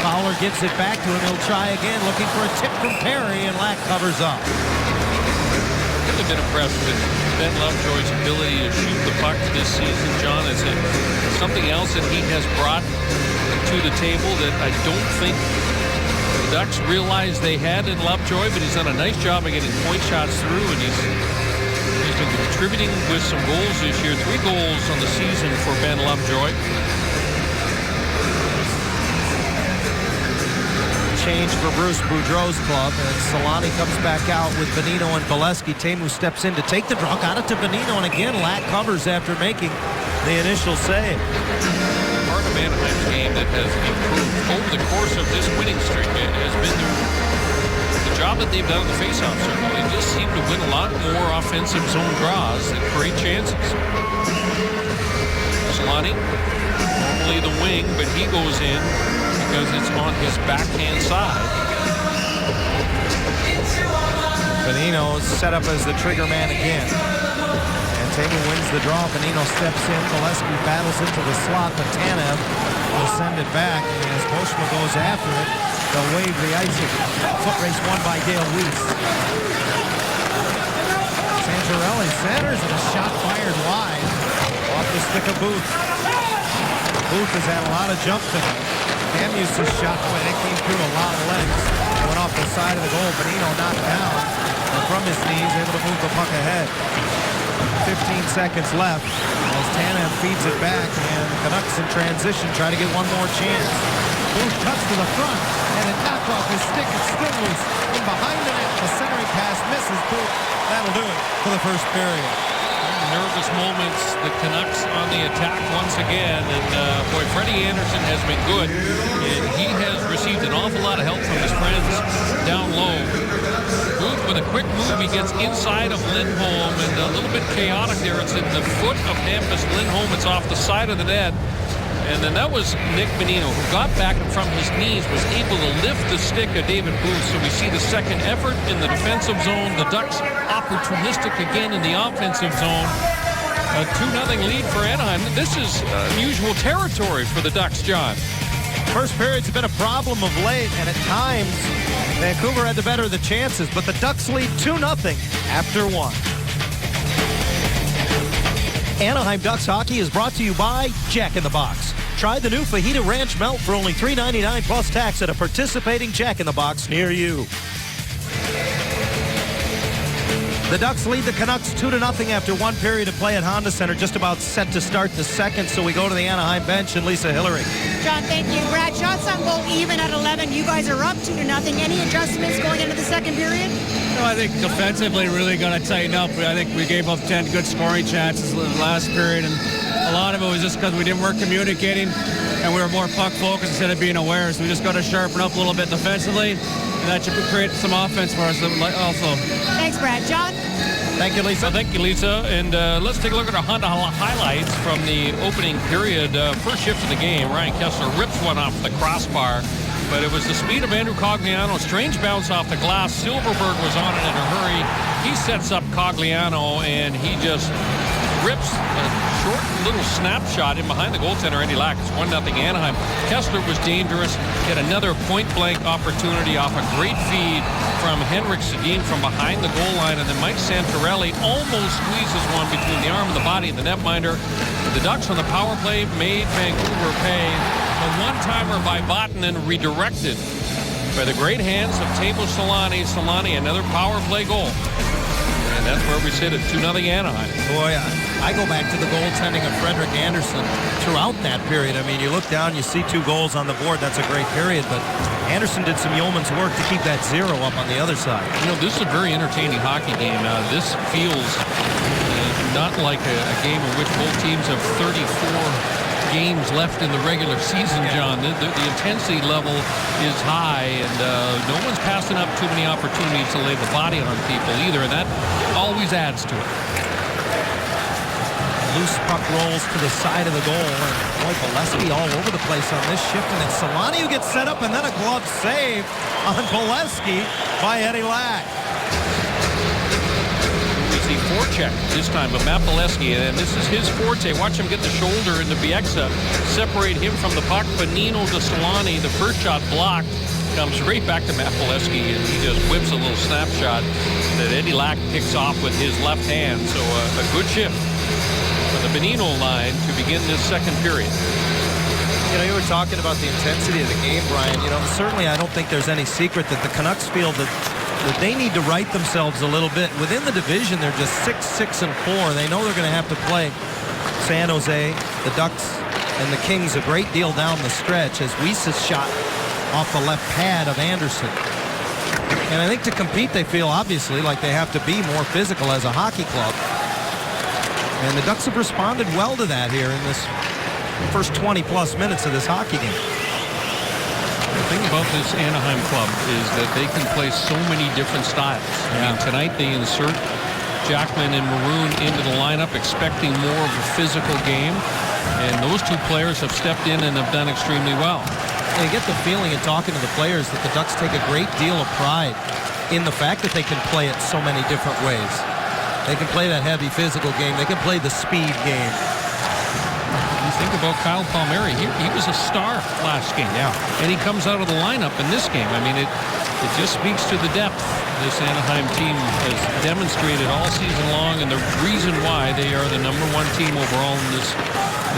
Speaker 1: Fowler gives it back to him. He'll try again, looking for a tip from Perry, and Lack covers up.
Speaker 4: I've been impressed with Ben Lovejoy's ability to shoot the puck this season, John. Is it something else that he has brought to the table that I don't think the Ducks realized they had in Lovejoy, but he's done a nice job of getting point shots through, and he's been contributing with some goals this year. 3 goals on the season for Ben Lovejoy.
Speaker 1: Change for Bruce Boudreau's club, and Selanne comes back out with Bonino and Bolesky. Teemu steps in to take the draw, got it to Bonino, and again Lack covers after making the initial save.
Speaker 4: Part of Anaheim's game that has improved over the course of this winning streak has been the job that they've done in the faceoff circle. They just seem to win a lot more offensive zone draws that create chances. Selanne, normally the wing, but he goes in because it's on his backhand side.
Speaker 1: Bonino set up as the trigger man again. And Teemu wins the draw. Bonino steps in. Bolesky battles into the slot, but Tanev will send it back. And as Postma goes after it, they'll wave the icing. Foot race won by Dale Weiss. Santorelli centers, and a shot fired wide off the stick of Booth. Booth has had a lot of jump tonight. Camuse's shot when it came through a lot of legs. It went off the side of the goal. Bonino knocked down, and from his knees, able to move the puck ahead. 15 seconds left as Tanev feeds it back, and the Canucks in transition try to get one more chance. Booth cuts to the front, and it knocked off his stick. It's still loose. And behind the net, the centering pass misses Booth. That'll do it for the first period.
Speaker 4: Nervous moments, the Canucks on the attack once again, and boy, Freddie Anderson has been good, and he has received an awful lot of help from his friends down low. Booth with a quick move, he gets inside of Lindholm, and a little bit chaotic there. It's in the foot of Hampus Lindholm. It's off the side of the net. And then that was Nick Bonino, who got back and from his knees, was able to lift the stick of David Booth. So we see the second effort in the defensive zone. The Ducks opportunistic again in the offensive zone. A 2-0 lead for Anaheim. This is unusual territory for the Ducks, John.
Speaker 1: First period's been a problem of late, and at times Vancouver had the better of the chances, but the Ducks lead 2-0 after 1. Anaheim Ducks hockey is brought to you by Jack in the Box. Try the new Fajita Ranch Melt for only $3.99 plus tax at a participating Jack in the Box near you. The Ducks lead the Canucks 2-0 after 1 period of play at Honda Center, just about set to start the second, so we go to the Anaheim bench and Lisa Hillary.
Speaker 6: John, thank you. Brad, shots on goal even at 11. You guys are up 2-0. Any adjustments going into the second period?
Speaker 7: No, I think defensively really got to tighten up. I think we gave up 10 good scoring chances in the last period, and a lot of it was just because we weren't communicating and we were more puck focused instead of being aware. So we just got to sharpen up a little bit defensively, and that should create some offense for us also.
Speaker 6: Thanks, Brad. John?
Speaker 1: Thank you, Lisa.
Speaker 4: Well, thank you, Lisa. And let's take a look at our Honda highlights from the opening period. First shift of the game, Ryan Kessler rips one off the crossbar. but it was the speed of Andrew Cogliano. Strange bounce off the glass. Silverberg was on it in a hurry. He sets up Cogliano, and he just rips a short little snapshot in behind the goaltender, Eddie Lack. It's 1-0 Anaheim. Kessler was dangerous. Get another point-blank opportunity off a great feed from Henrik Sedin from behind the goal line, and then Mike Santorelli almost squeezes one between the arm and the body of the netminder. The Ducks on the power play made Vancouver pay. A one-timer by Vatanen redirected by the great hands of Teemu Selanne. Selanne, another power play goal. And that's where we sit at 2-0 Anaheim.
Speaker 1: Boy, I go back to the goaltending of Frederik Andersen throughout that period. I mean, you look down, you see 2 goals on the board. That's a great period, but Andersen did some yeoman's work to keep that 0 up on the other side.
Speaker 4: You know, this is a very entertaining hockey game. This feels not like a game in which both teams have 34 games left in the regular season, John. The intensity level is high, and no one's passing up too many opportunities to lay the body on people either, and that always adds to it.
Speaker 1: Loose puck rolls to the side of the goal, and boy, Bolesky all over the place on this shift, and it's Selanne who gets set up, and then a glove save on Bolesky by Eddie Lack.
Speaker 4: The forecheck this time, but Matt Bolesky, and this is his forte. Watch him get the shoulder into Bieksa, separate him from the puck. Bonino to Selanne, the first shot blocked, comes right back to Matt Bolesky, and he just whips a little snapshot that Eddie Lack picks off with his left hand. So a good shift for the Bonino line to begin this second period.
Speaker 1: You know, you were talking about the intensity of the game, Brian. You know, certainly I don't think there's any secret that the Canucks feel that they need to right themselves a little bit. Within the division, they're just 6-4. They know they're going to have to play San Jose, the Ducks, and the Kings a great deal down the stretch as Weiss' shot off the left pad of Andersen. And I think to compete, they feel obviously like they have to be more physical as a hockey club. And the Ducks have responded well to that here in this first 20-plus minutes of this hockey game.
Speaker 4: The thing about this Anaheim club is that they can play so many different styles. I mean, tonight they insert Jackman and Maroon into the lineup, expecting more of a physical game. And those 2 players have stepped in and have done extremely well.
Speaker 1: And you get the feeling in talking to the players that the Ducks take a great deal of pride in the fact that they can play it so many different ways. They can play that heavy physical game. They can play the speed game.
Speaker 4: You think about Kyle Palmieri. He was a star last game.
Speaker 1: Yeah.
Speaker 4: And he comes out of the lineup in this game. I mean, it just speaks to the depth this Anaheim team has demonstrated all season long, and the reason why they are the #1 team overall in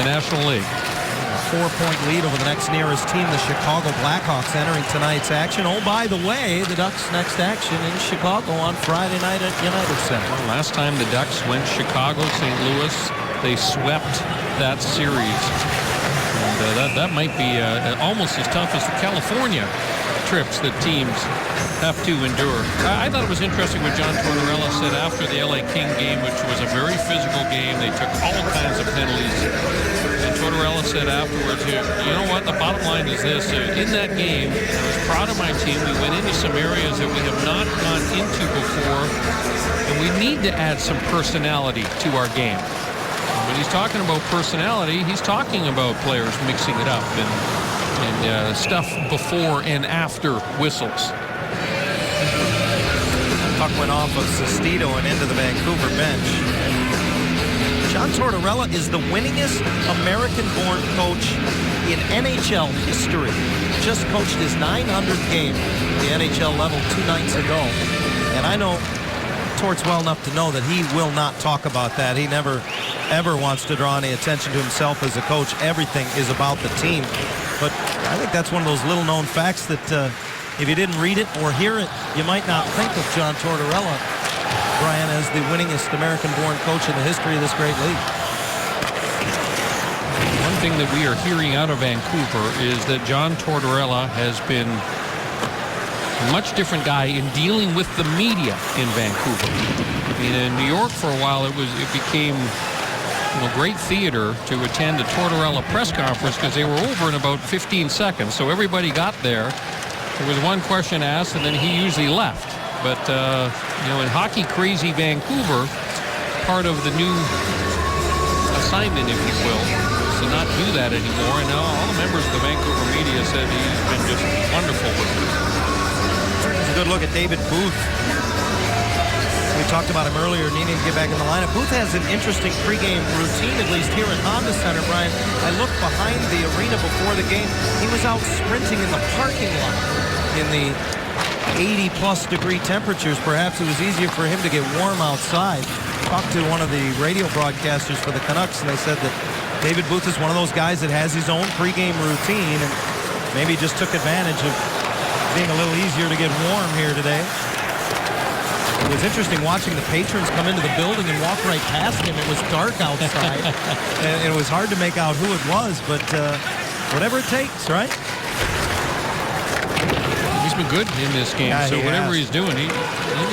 Speaker 4: the National League.
Speaker 1: A 4-point lead over the next nearest team, the Chicago Blackhawks, entering tonight's action. Oh, by the way, the Ducks' next action in Chicago on Friday night at United Center.
Speaker 4: Well, last time the Ducks went Chicago, St. Louis, they swept that series. And that might be almost as tough as the California trips that teams have to endure. I thought it was interesting what John Tortorella said after the LA King game, which was a very physical game. They took all kinds of penalties. And Tortorella said afterwards, you know what, the bottom line is this. In that game, I was proud of my team. We went into some areas that we have not gone into before, and we need to add some personality to our game. When he's talking about personality, he's talking about players mixing it up and stuff before and after whistles.
Speaker 1: Puck went off of Sestito and into the Vancouver bench. John Tortorella is the winningest American-born coach in NHL history. Just coached his 900th game at the NHL level 2 nights ago. And I know Tort's well enough to know that he will not talk about that. He never, ever wants to draw any attention to himself as a coach. Everything is about the team. But I think that's one of those little-known facts that if you didn't read it or hear it, you might not think of John Tortorella, Brian, as the winningest American-born coach in the history of this great league.
Speaker 4: One thing that we are hearing out of Vancouver is that John Tortorella has been a much different guy in dealing with the media in Vancouver. I mean, in New York for a while, it became great theater to attend a Tortorella press conference because they were over in about 15 seconds. So everybody got there. There was one question asked, and then he usually left. But, in hockey crazy Vancouver, part of the new assignment, if you will, to not do that anymore. And now all the members of the Vancouver media said he's been just wonderful with it.
Speaker 1: Here's a good look at David Booth. We talked about him earlier, needing to get back in the lineup. Booth has an interesting pregame routine, at least here at Honda Center, Brian. I looked behind the arena before the game. He was out sprinting in the parking lot in the 80-plus degree temperatures. Perhaps it was easier for him to get warm outside. Talked to one of the radio broadcasters for the Canucks, and they said that David Booth is one of those guys that has his own pregame routine, and maybe just took advantage of being a little easier to get warm here today. It was interesting watching the patrons come into the building and walk right past him. It was dark outside, and it was hard to make out who it was, but whatever it takes, right?
Speaker 4: He's been good in this game,
Speaker 1: Yeah,
Speaker 4: so whatever
Speaker 1: has.
Speaker 4: he's doing, he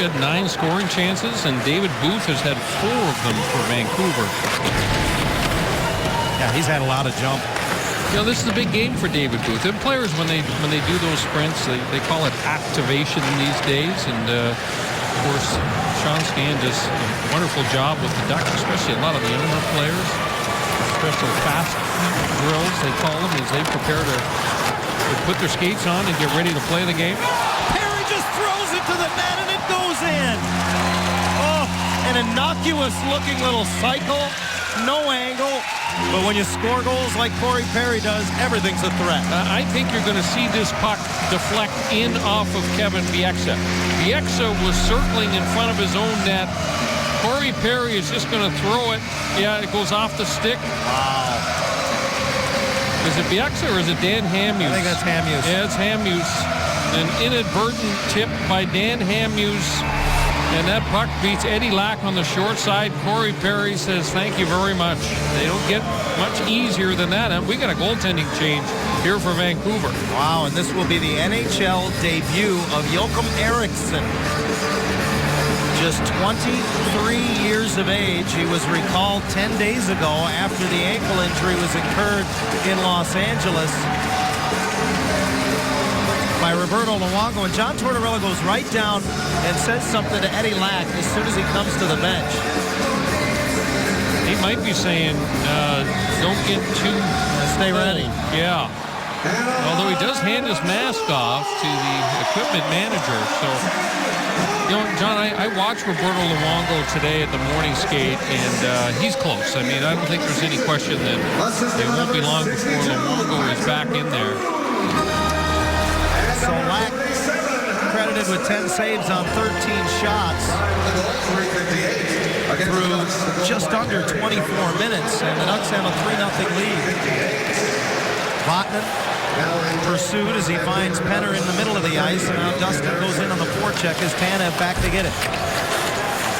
Speaker 4: had 9 scoring chances, and David Booth has had 4 of them for Vancouver.
Speaker 1: Yeah, he's had a lot of jump.
Speaker 4: You know, this is a big game for David Booth. And players, when they do those sprints, they call it activation these days, and of course, Sean Scan does a wonderful job with the Ducks, especially a lot of the younger players. Special fast drills, they call them, as they prepare to put their skates on and get ready to play the game.
Speaker 1: Perry just throws it to the net, and it goes in. Oh, an innocuous-looking little cycle, no angle. But when you score goals like Corey Perry does, everything's a threat.
Speaker 4: I think you're going to see this puck deflect in off of Kevin Bieksa. Bieksa was circling in front of his own net. Corey Perry is just going to throw it. Yeah, it goes off the stick.
Speaker 1: Wow.
Speaker 4: Is it Bieksa or is it Dan Hamhuis?
Speaker 1: I think that's Hamhuis.
Speaker 4: Yeah, it's Hamhuis. An inadvertent tip by Dan Hamhuis. And that puck beats Eddie Lack on the short side. Corey Perry says, thank you very much. They don't get much easier than that. And we got a goaltending change here for Vancouver.
Speaker 1: Wow, and this will be the NHL debut of Joachim Eriksson. Just 23 years of age. He was recalled 10 days ago after the ankle injury was incurred in Los Angeles by Roberto Luongo. And John Tortorella goes right down and says something to Eddie Lack as soon as he comes to the bench.
Speaker 4: He might be saying, don't get too
Speaker 1: Stay ready.
Speaker 4: Yeah. Although he does hand his mask off to the equipment manager. So, you know, John, I watched Roberto Luongo today at the morning skate, and he's close. I mean, I don't think there's any question that it won't be long before Luongo is back in there.
Speaker 1: So Lack credited with 10 saves on 13 shots through just under 24 minutes, and the Ducks have a 3-0 lead. Vatanen pursued as he finds Penner in the middle of the ice, and now Dustin goes in on the forecheck as Tanev back to get it.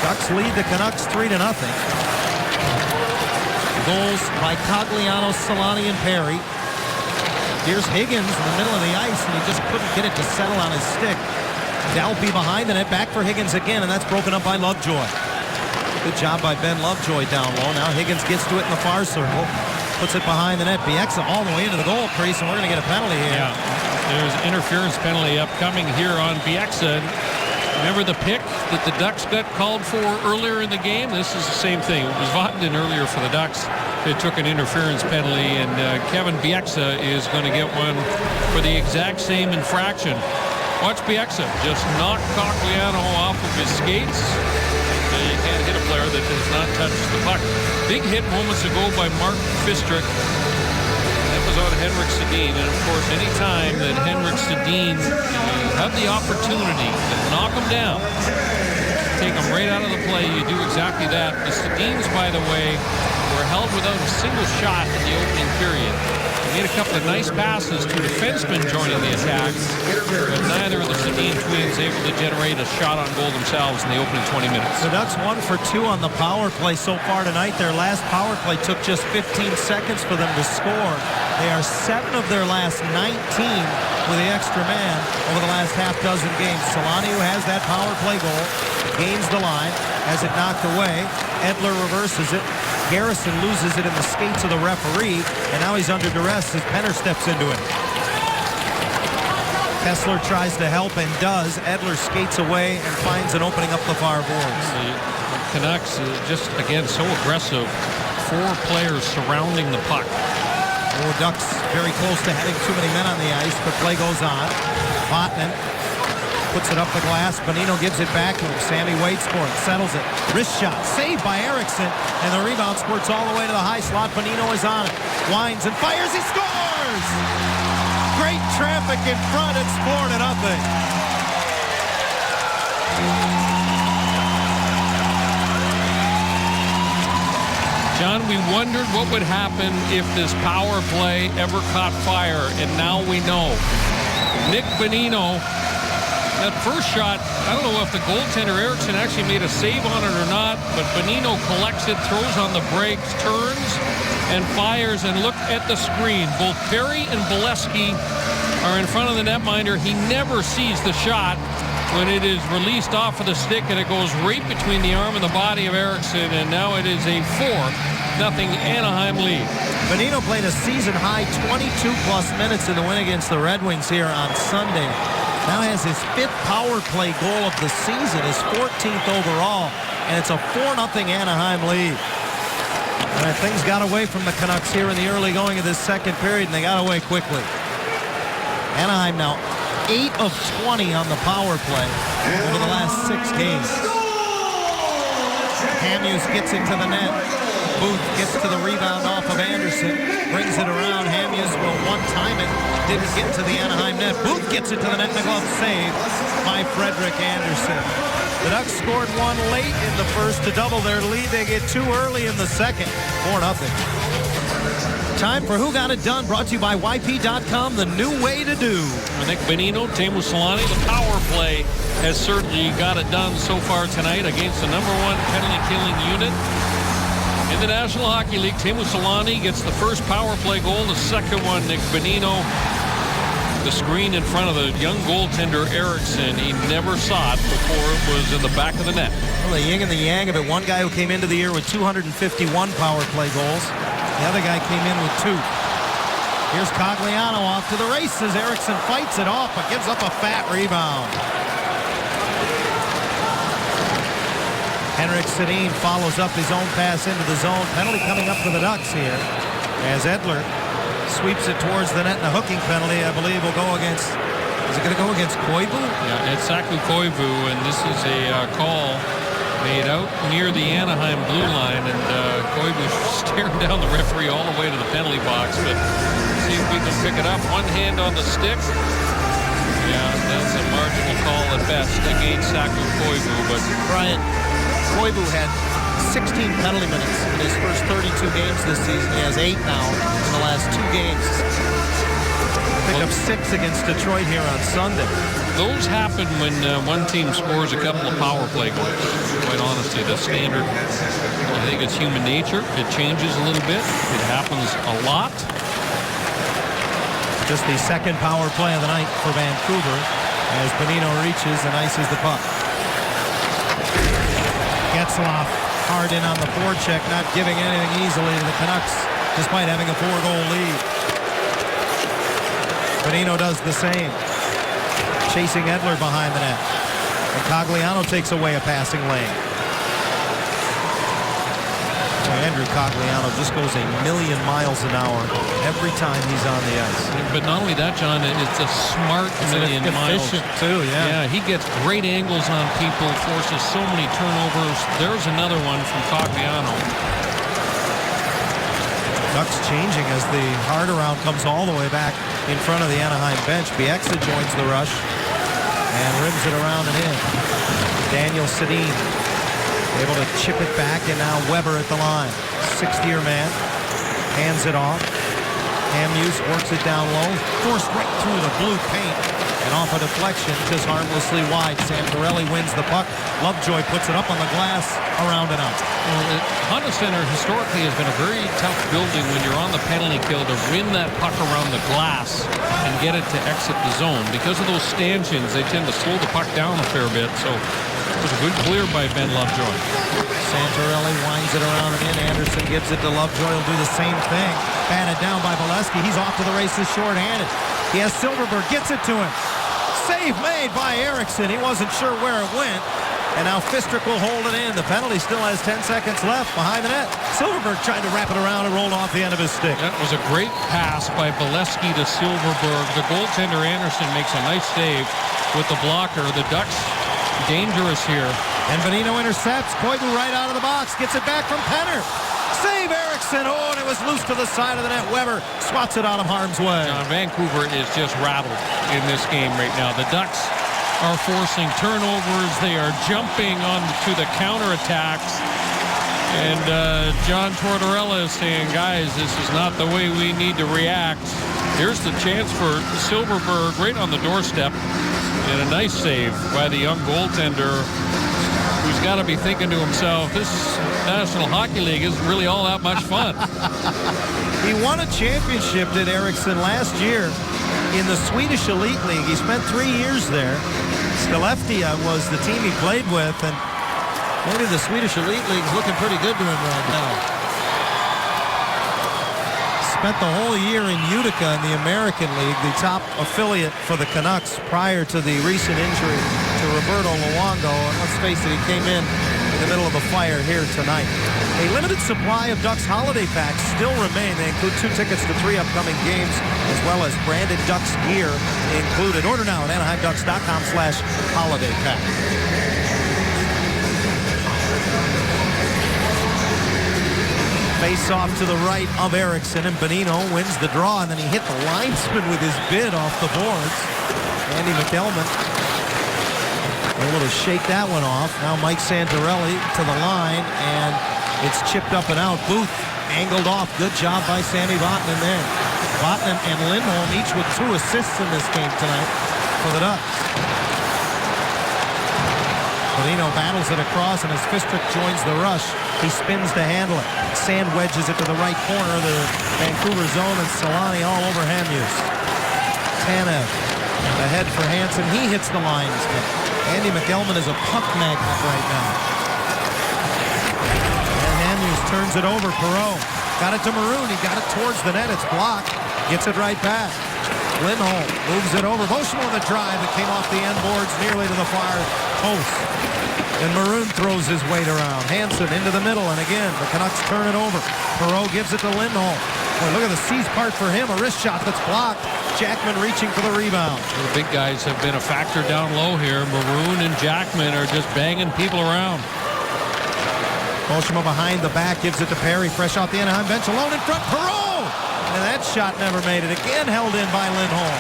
Speaker 1: Ducks lead the Canucks 3-0. Goals by Cogliano, Solani, and Perry. Here's Higgins in the middle of the ice, and he just couldn't get it to settle on his stick. Delpy behind the net, back for Higgins again, and that's broken up by Lovejoy. Good job by Ben Lovejoy down low. Now Higgins gets to it in the far circle, puts it behind the net. Bieksa all the way into the goal crease, and we're going to get a penalty here.
Speaker 4: Yeah, there's an interference penalty upcoming here on Bieksa. Remember the pick that the Ducks got called for earlier in the game? This is the same thing. It was Vatanen earlier for the Ducks. They took an interference penalty, and Kevin Bieksa is going to get one for the exact same infraction. Watch Bieksa just knock Cogliano off of his skates. You can't hit a player that does not touch the puck. Big hit moments ago by Mark Fistrick. That was on Henrik Sedin. And of course, any time that Henrik Sedin have the opportunity to knock him down, take him right out of the play, you do exactly that. The Sedins, by the way, were held without a single shot in the opening period. They made a couple of nice passes to defensemen joining the attack, but neither of the Sedin twins able to generate a shot on goal themselves in the opening 20 minutes.
Speaker 1: The Ducks 1 for 2 on the power play so far tonight. Their last power play took just 15 seconds for them to score. They are 7 of their last 19 with the extra man over the last half dozen games. Solani, who has that power play goal, gains the line, has it knocked away. Edler reverses it. Garrison loses it in the skates of the referee, and now he's under duress as Penner steps into it. Kessler tries to help and does. Edler skates away and finds an opening up the far boards.
Speaker 4: The Canucks just, again, so aggressive. 4 players surrounding the puck.
Speaker 1: Oh, Ducks very close to having too many men on the ice, but play goes on. Vatanen puts it up the glass. Bonino gives it back to him. Sammy waits for it, settles it. Wrist shot, saved by Eriksson, and the rebound squirts all the way to the high slot. Bonino is on it. Winds and fires, he scores! Great traffic in front, it's 4-0.
Speaker 4: John, we wondered what would happen if this power play ever caught fire, and now we know. Nick Bonino, that first shot, I don't know if the goaltender Eriksson actually made a save on it or not, but Bonino collects it, throws on the brakes, turns, and fires. And look at the screen. Both Perry and Bolesky are in front of the netminder. He never sees the shot when it is released off of the stick, and it goes right between the arm and the body of Eriksson, and now it is a 4-0 Anaheim lead.
Speaker 1: Bonino played a season-high 22-plus minutes in the win against the Red Wings here on Sunday. Now has his 5th power play goal of the season, his 14th overall, and it's a 4-0 Anaheim lead. And things got away from the Canucks here in the early going of this second period, and they got away quickly. Anaheim now 8 of 20 on the power play over the last 6 games. Hamhuis gets it to the net. Booth gets to the rebound off of Anderson, brings it around. Hamhuis will one-time it, didn't get to the Anaheim net. Booth gets it to the net, and the glove saved by Frederik Andersen. The Ducks scored 1 late in the first to double their lead. They get 2 early in the second, 4-0. Time for Who Got It Done, brought to you by YP.com, the new way to do.
Speaker 4: Nick Bonino, Teemu Selanne, the power play has certainly got it done so far tonight against the #1 penalty-killing unit in the National Hockey League. Teemu Selanne gets the first power play goal. The second one, Nick Bonino. The screen in front of the young goaltender Eriksson. He never saw it before it was in the back of the net.
Speaker 1: Well, the yin and the yang of it. One guy who came into the year with 251 power play goals. The other guy came in with 2. Here's Cogliano off to the races. Eriksson fights it off, but gives up a fat rebound. Henrik Sedin follows up his own pass into the zone. Penalty coming up for the Ducks here as Edler sweeps it towards the net, and a hooking penalty, I believe, will go against, is it going to go against Koivu?
Speaker 4: Yeah, it's Saku Koivu, and this is a call made out near the Anaheim blue line, and Koivu staring down the referee all the way to the penalty box, but see if we can pick it up. One hand on the stick. Yeah, that's a marginal call at best against Saku Koivu, but
Speaker 1: Brian, Koivu had 16 penalty minutes in his first 32 games this season. He has 8 now in the last 2 games. Picked up 6 against Detroit here on Sunday.
Speaker 4: those happen when one team scores a couple of power play goals. Quite honestly, the standard, I think it's human nature. It changes a little bit. It happens a lot.
Speaker 1: Just the second power play of the night for Vancouver as Bonino reaches and ices the puck. Getzlaf hard in on the forecheck, not giving anything easily to the Canucks despite having a 4-goal lead. Bonino does the same, chasing Edler behind the net. And Cogliano takes away a passing lane. Andrew Cogliano just goes a million miles an hour every time he's on the ice.
Speaker 4: But not only that, John, it's a smart million miles.
Speaker 1: Efficient too, yeah.
Speaker 4: Yeah, he gets great angles on people, forces so many turnovers. There's another one from Cogliano.
Speaker 1: Ducks changing as the hard around comes all the way back in front of the Anaheim bench. Bieksa joins the rush and rims it around and in. Daniel Sedin able to chip it back, and now Weber at the line. 60-year man hands it off. Hamhuis works it down low, forced right through the blue paint and off a deflection, just harmlessly wide. Santorelli wins the puck. Lovejoy puts it up on the glass, around and out.
Speaker 4: Well, Honda Center historically has been a very tough building when you're on the penalty kill to win that puck around the glass and get it to exit the zone. Because of those stanchions, they tend to slow the puck down a fair bit. So it was a good clear by Ben Lovejoy.
Speaker 1: Santorelli winds it around and in. Anderson gives it to Lovejoy. He'll do the same thing. Batted down by Bolesky. He's off to the races short-handed. He has Silverberg. Gets it to him. Save made by Eriksson. He wasn't sure where it went. And now Fistrick will hold it in. The penalty still has 10 seconds left behind the net. Silverberg tried to wrap it around and rolled off the end of his stick.
Speaker 4: That was a great pass by Bolesky to Silverberg. The goaltender Anderson makes a nice save with the blocker. The Ducks dangerous here.
Speaker 1: And Bonino intercepts. Koivu right out of the box. Gets it back from Penner. Save Eriksson. Oh, and it was loose to the side of the net. Weber swats it out of harm's way.
Speaker 4: Vancouver is just rattled in this game right now. The Ducks are forcing turnovers. They are jumping onto the counterattacks. And John Tortorella is saying, guys, this is not the way we need to react. Here's the chance for Silverberg right on the doorstep. And a nice save by the young goaltender, who's got to be thinking to himself, this National Hockey League isn't really all that much fun.
Speaker 1: He won a championship, did Eriksson, last year in the Swedish Elite League. He spent 3 years there. Skellefteå was the team he played with, and maybe the Swedish Elite League's looking pretty good to him right now. Spent the whole year in Utica in the American League, the top affiliate for the Canucks prior to the recent injury to Roberto Luongo. And let's face it, he came in the middle of the fire here tonight. A limited supply of Ducks holiday packs still remain. They include 2 tickets to 3 upcoming games, as well as branded Ducks gear included. Order now at AnaheimDucks.com/holiday pack. Face off to the right of Eriksson, and Bonino wins the draw, and then he hit the linesman with his bid off the boards. Andy McElman able to shake that one off. Now Mike Santorelli to the line, and it's chipped up and out. Booth angled off. Good job by Sammy Vatanen there. Vatanen and Lindholm each with 2 assists in this game tonight for the Ducks. Bonino battles it across, and as Fistrick joins the rush, he spins to handle it. Sand wedges it to the right corner of the Vancouver zone, and Solani all over Hamhuis. Tanev ahead for Hansen. He hits the linesman. Andy McElman is a puck magnet right now. And Hamhuis turns it over. Perreault got it to Maroon. He got it towards the net. It's blocked. Gets it right back. Lindholm moves it over. Motion with a drive that came off the end boards nearly to the far post. And Maroon throws his weight around. Hansen into the middle, and again, the Canucks turn it over. Perreault gives it to Lindholm. Boy, look at the seize part for him. A wrist shot that's blocked. Jackman reaching for the rebound.
Speaker 4: The big guys have been a factor down low here. Maroon and Jackman are just banging people around.
Speaker 1: Moshima behind the back, gives it to Perry, fresh off the Anaheim bench, alone in front. Perreault! And that shot never made it. Again held in by Lindholm.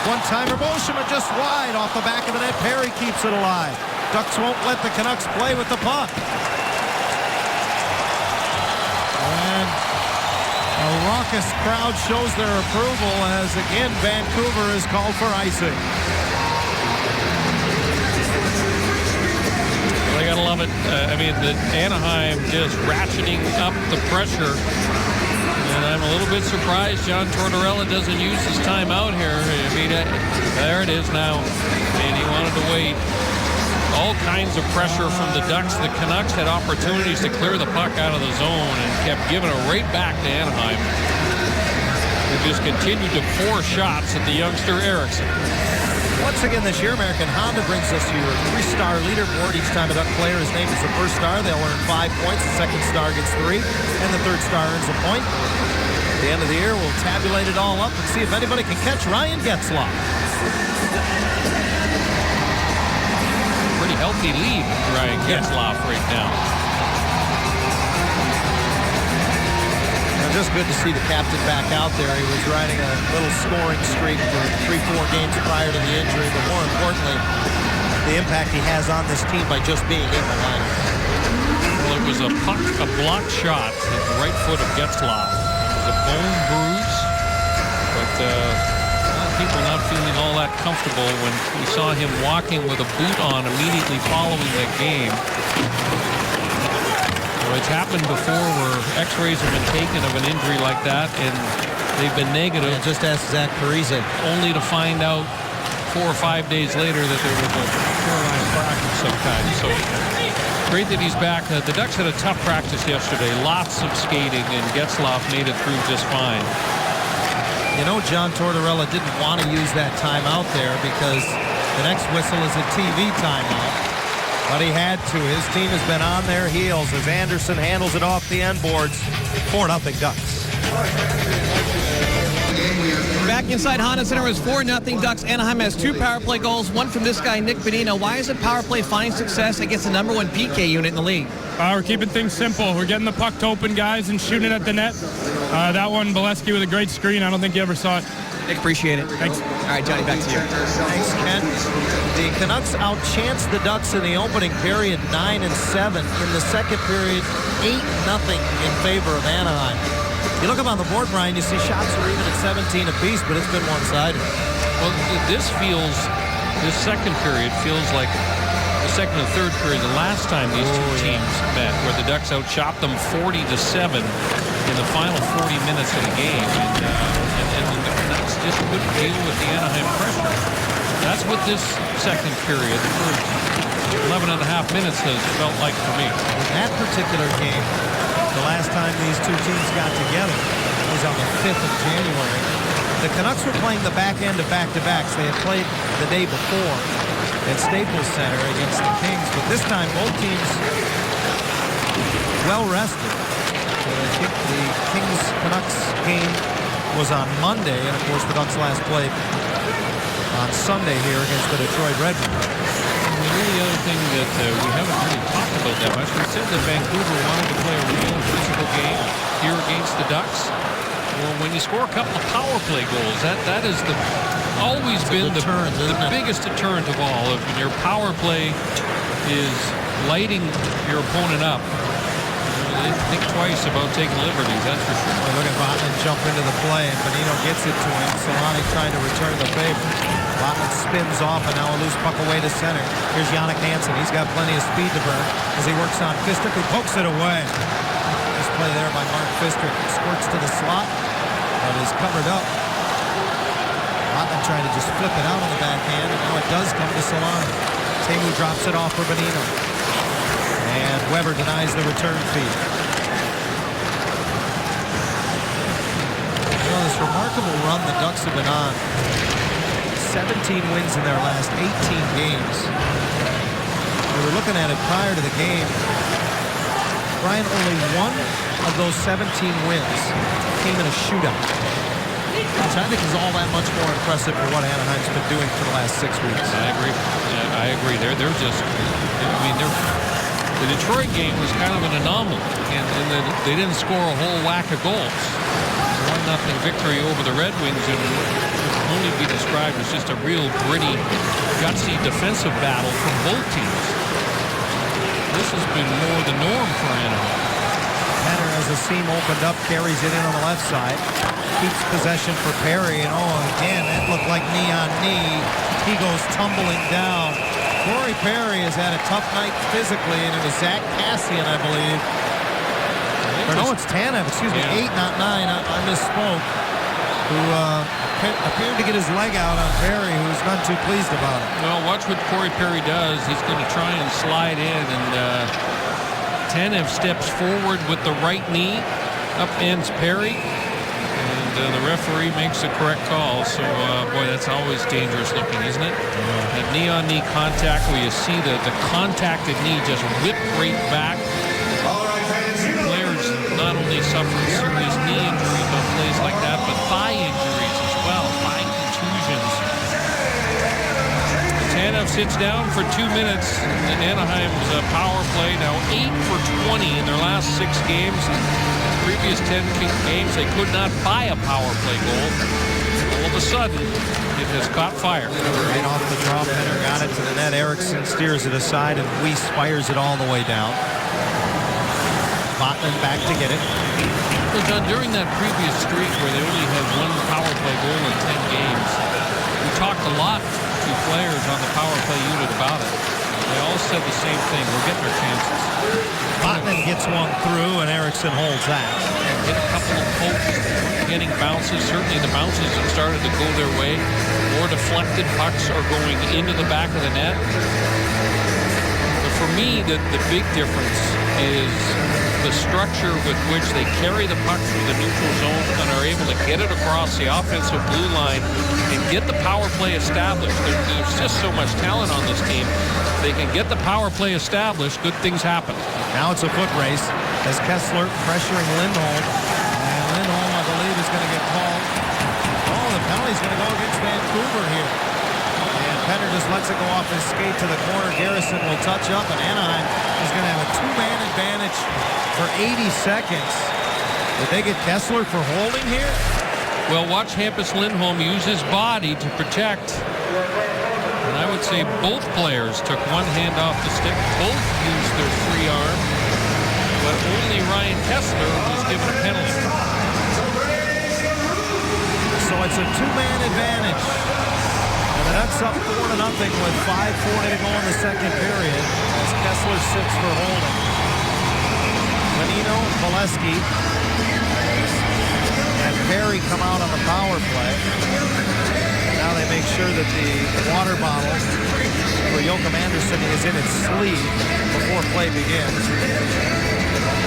Speaker 1: One-timer, Moshima just wide off the back of the net. Perry keeps it alive. Ducks won't let the Canucks play with the puck. And a raucous crowd shows their approval as, again, Vancouver is called for icing.
Speaker 4: Well, they gotta love it. I mean, the Anaheim just ratcheting up the pressure. And I'm a little bit surprised John Tortorella doesn't use his timeout here. I mean, there it is now. And he wanted to wait. All kinds of pressure from the Ducks. The Canucks had opportunities to clear the puck out of the zone and kept giving it right back to Anaheim. They just continued to pour shots at the youngster Eriksson.
Speaker 1: Once again this year, American Honda brings us your 3-star leaderboard. Each time a Duck player is named as the first star, they'll earn 5 points. The second star gets 3, and the third star earns a point. At the end of the year, we'll tabulate it all up and see if anybody can catch Ryan Getzlaf.
Speaker 4: Pretty healthy lead, Ryan Getzlaf right now.
Speaker 1: Just good to see the captain back out there. He was riding a little scoring streak for 3-4 games prior to the injury, but more importantly, the impact he has on this team by just being in the lineup.
Speaker 4: Well, it was a blocked shot at the right foot of Getzlaf. It was a bone bruise, but people not feeling all that comfortable when we saw him walking with a boot on immediately following that game. It's happened before where x-rays have been taken of an injury like that and they've been negative.
Speaker 1: Yeah, just ask Zach Parise.
Speaker 4: Only to find out 4 or 5 days later that there was a hairline fracture of some kind. So great that he's back. The Ducks had a tough practice yesterday. Lots of skating, and Getzlaf made it through just fine.
Speaker 1: You know, John Tortorella didn't want to use that timeout there because the next whistle is a TV timeout. But he had to. His team has been on their heels as Anderson handles it off the end boards. 4-0 Ducks.
Speaker 2: Back inside Honda Center is 4-0 Ducks. Anaheim has 2 power play goals, one from this guy, Nick Bonino. Why is it power play find success against the number 1 PK unit in the league?
Speaker 8: We're keeping things simple. We're getting the puck to open guys and shooting it at the net. That one, Bolesky with a great screen. I don't think you ever saw it.
Speaker 2: Nick, appreciate it.
Speaker 8: Thanks.
Speaker 2: All right, Johnny, back to you.
Speaker 1: Thanks, Ken. The Canucks outchanced the Ducks in the opening period 9-7. In the second period, 8-0 in favor of Anaheim. You look up on the board, Brian, you see shots are even at 17 apiece, but it's been one-sided.
Speaker 4: Well, this second period feels like the second and third period, the last time these two teams met, where the Ducks outshot them 40-7 in the final 40 minutes of the game. And the Canucks just couldn't deal with the Anaheim pressure. That's what this second period, the first 11 and a half minutes has felt like for me.
Speaker 1: In that particular game, the last time these two teams got together was on the 5th of January. The Canucks were playing the back end of back-to-backs. They had played the day before at Staples Center against the Kings, but this time both teams well rested. I think the Kings-Canucks game was on Monday, and of course the Ducks last played on Sunday here against the Detroit Red Wings.
Speaker 4: The other thing that we haven't really talked about that much, we said that Vancouver wanted to play a real physical game here against the Ducks. Well, when you score a couple of power play goals, that is always been the biggest deterrent of all. If your power play is lighting your opponent up, they think twice about taking liberties, that's for sure.
Speaker 1: Well, look at Vatanen jump into the play, and Bonino gets it to him. Solani trying to return the favor. Vatanen spins off, and now a loose puck away to center. Here's Jannik Hansen. He's got plenty of speed to burn as he works on Fistrick, who pokes it away. Nice play there by Mark Fistrick. Squirts to the slot, but is covered up. Vatanen trying to just flip it out on the backhand, and now it does come to Solani. Teemu drops it off for Bonino. And Weber denies the return feed. You know, this remarkable run the Ducks have been on. 17 wins in their last 18 games. We were looking at it prior to the game. Brian, only one of those 17 wins came in a shootout, which I think is all that much more impressive for what Anaheim's been doing for the last 6 weeks.
Speaker 4: I agree. Yeah, I agree. They're just, I mean, the Detroit game was kind of an anomaly, and they didn't score a whole whack of goals. 1-0 victory over the Red Wings, and can only be described as just a real gritty, gutsy defensive battle from both teams. This has been more the norm for Anaheim.
Speaker 1: Penner, as the seam opened up, carries it in on the left side. Keeps possession for Perry, and again, that looked like knee on knee. He goes tumbling down. Corey Perry has had a tough night physically, and it was Zach Cassian, I believe. Or no, it's Tanev, excuse me, 8, not 9, I misspoke. Who appeared to get his leg out on Perry, who's not too pleased about it.
Speaker 4: Well, watch what Corey Perry does. He's going to try and slide in, and Tanev steps forward with the right knee, upends Perry, and the referee makes the correct call. So, boy, that's always dangerous looking, isn't it? Yeah. That knee-on-knee contact where you see the contacted knee just whip right back. Players not only suffer serious knee injuries on plays like that, but thigh injuries as well, thigh contusions. Tanev sits down for 2 minutes, and Anaheim's power play now 8 for 20 in their last 6 games. Previous 10 games, they could not buy a power play goal. All of a sudden, it has caught fire.
Speaker 1: Right off the draw, Penner got it to the net. Eriksson steers it aside, and Weiss fires it all the way down. Vatanen back to get it.
Speaker 4: Well, John, during that previous streak where they only had 1 power play goal in 10 games, we talked a lot to players on the power play unit about it. They all said the same thing. We're getting our chances.
Speaker 1: Vatanen gets one through, and Eriksson holds that.
Speaker 4: Hit a couple of pokes, getting bounces. Certainly the bounces have started to go their way. More deflected pucks are going into the back of the net. But For me, the big difference is the structure with which they carry the puck through the neutral zone and are able to get it across the offensive blue line and get the power play established. There's just so much talent on this team. They can get the power play established, good things happen.
Speaker 1: Now it's a foot race as Kessler pressuring Lindholm. And Lindholm, I believe, is going to get called. Oh, the penalty's going to go against Vancouver here. And Penner just lets it go off his skate to the corner. Garrison will touch up, and Anaheim is going to have a two-man advantage for 80 seconds. Did they get Kessler for holding here?
Speaker 4: Well, watch Hampus Lindholm use his body to protect. And I would say both players took one hand off the stick. Both used their free arm. But only Ryan Kessler was given a penalty.
Speaker 1: So it's a two-man advantage. And the Ducks up 4-0 with 5:40 to go in the second period as Kessler sits for holding. Bonino, Bolesky, and Perry come out on the power play. Now they make sure that the water bottle for Joachim Andersen is in its sleeve before play begins.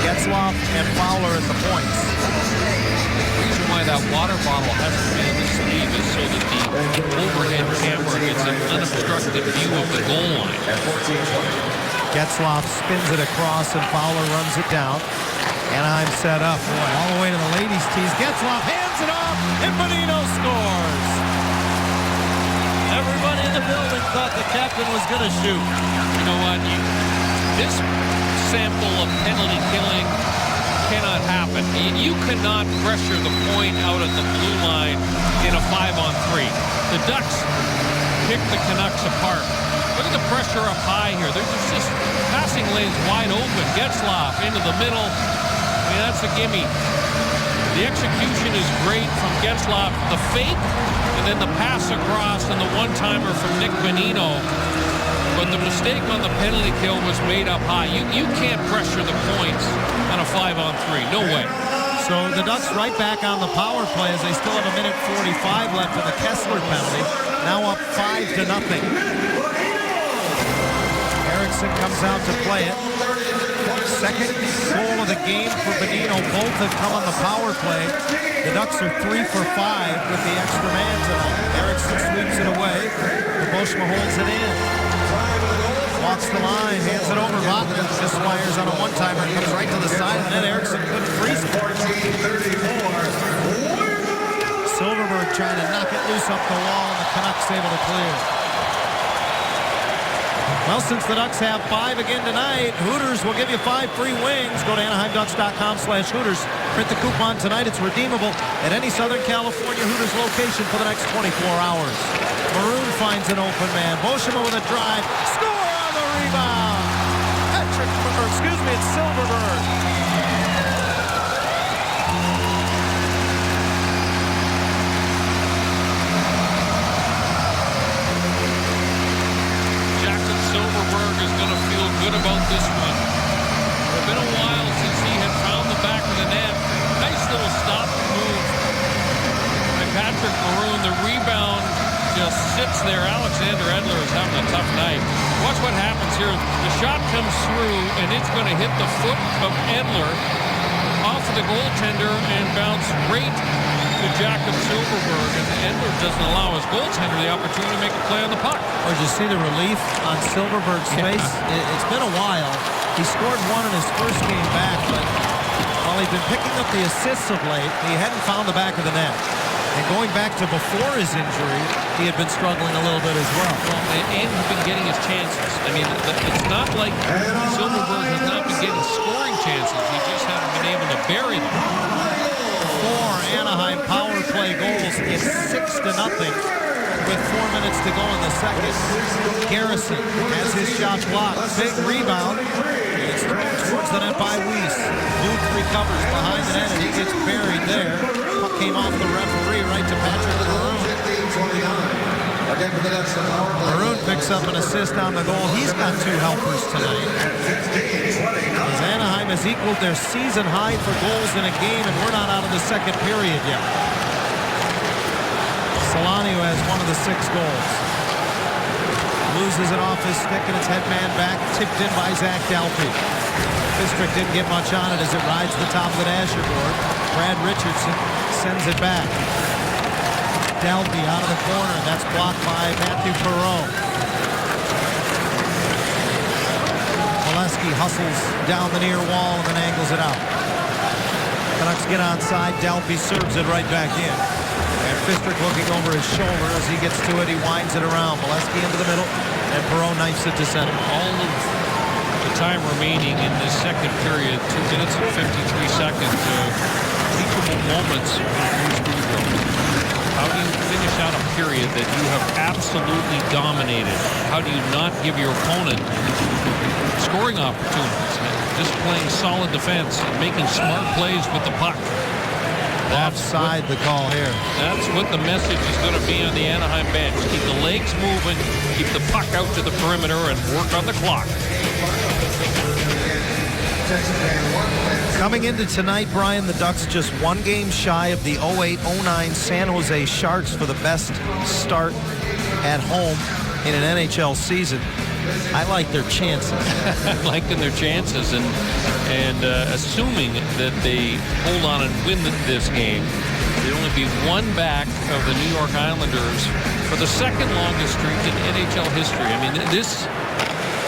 Speaker 1: Getzlaf and Fowler at the points.
Speaker 4: The reason why that water bottle has to be in the sleeve is so that the overhead camera gets an unobstructed view of the goal line.
Speaker 1: Getzlaf spins it across and Fowler runs it down. Anaheim set up. Boy, all the way to the ladies' tees. Getzlaf hands it off and Bonino scores. Everybody in the building thought the captain was going to shoot.
Speaker 4: You know what? This sample of penalty killing cannot happen. You cannot pressure the point out at the blue line in a 5-on-3. The Ducks pick the Canucks apart. Look at the pressure up high here. There's just passing lanes wide open. Getzlaf into the middle. I mean, that's a gimme. The execution is great from Getzlaf. The fake, and then the pass across, and the one-timer from Nick Bonino. But the mistake on the penalty kill was made up high. You can't pressure the points on a 5-on-3. No way.
Speaker 1: So the Ducks right back on the power play as they still have a minute 45 left in the Kessler penalty. Now up 5-0. Eriksson comes out to play it. Second goal of the game for Bonino. Both have come on the power play. The Ducks are 3 for 5 with the extra man tonight. Eriksson sweeps it away. Boschma holds it in. Walks the line, hands it over. Vatanen just fires on a one-timer and comes right to the side, and then Eriksson couldn't freeze it. Silverberg trying to knock it loose up the wall, and the Canucks able to clear. Well, since the Ducks have 5 again tonight, Hooters will give you 5 free wings. Go to AnaheimDucks.com/Hooters. Print the coupon tonight. It's redeemable at any Southern California Hooters location for the next 24 hours. Maroon finds an open man. Boschma with a drive. Score on the rebound. It's Silverberg.
Speaker 4: Jackson Silverberg is going to feel good about this one. It's been a while since he had found the back of the net. Nice little stop and move by Patrick Maroon. The rebound just sits there. Alexander Edler is having a tough night. Watch what happens here. The shot comes through, and it's going to hit the foot of Edler off of the goaltender and bounce right to Jakob Silverberg. And Edler doesn't allow his goaltender the opportunity to make a play on the puck.
Speaker 1: Or did you see the relief on Silverberg's face? It's been a while. He scored one in his first game back, but while he'd been picking up the assists of late, he hadn't found the back of the net. And going back to before his injury, he had been struggling a little bit as well.
Speaker 4: And he's been getting his chances. I mean, it's not like Silverberg has not been getting scoring chances. He just hasn't been able to bury them.
Speaker 1: 4 Anaheim power play goals. It's 6-0 with 4 minutes to go in the second. Garrison has his shot blocked. Big rebound. It's thrown towards the net by Weiss. Booth recovers behind the net, and he gets buried there. Puck came off the referee right to Patrick Maroon. Maroon picks up an assist on the goal. He's got 2 helpers tonight. As Anaheim has equaled their season high for goals in a game, and we're not out of the second period yet. Solano has one of the 6 goals. loses it off his stick, and it's head man back, tipped in by Zach Delpy. Fistrick didn't get much on it as it rides the top of the dashboard. Brad Richardson sends it back. Delpy out of the corner. That's blocked by Matthew Perreault. Molesky hustles down the near wall and then angles it out. Canucks get onside. Delpy serves it right back in. And Fistrick looking over his shoulder as he gets to it. He winds it around. Molesky into the middle, and Perreault knifes it to center.
Speaker 4: All of the time remaining in this second period, 2 minutes and 53 seconds, teachable moments. How do you finish out a period that you have absolutely dominated? How do you not give your opponent scoring opportunities? Just playing solid defense and making smart plays with the puck.
Speaker 1: Offside the call here.
Speaker 4: That's what the message is going to be on the Anaheim bench. Keep the legs moving, keep the puck out to the perimeter, and work on the clock.
Speaker 1: Coming into tonight, Brian, the Ducks just one game shy of the 08-09 San Jose Sharks for the best start at home in an NHL season. I like their chances.
Speaker 4: Liking their chances, and assuming that they hold on and win this game, they'd only be one back of the New York Islanders for the second longest streak in NHL history. I mean, this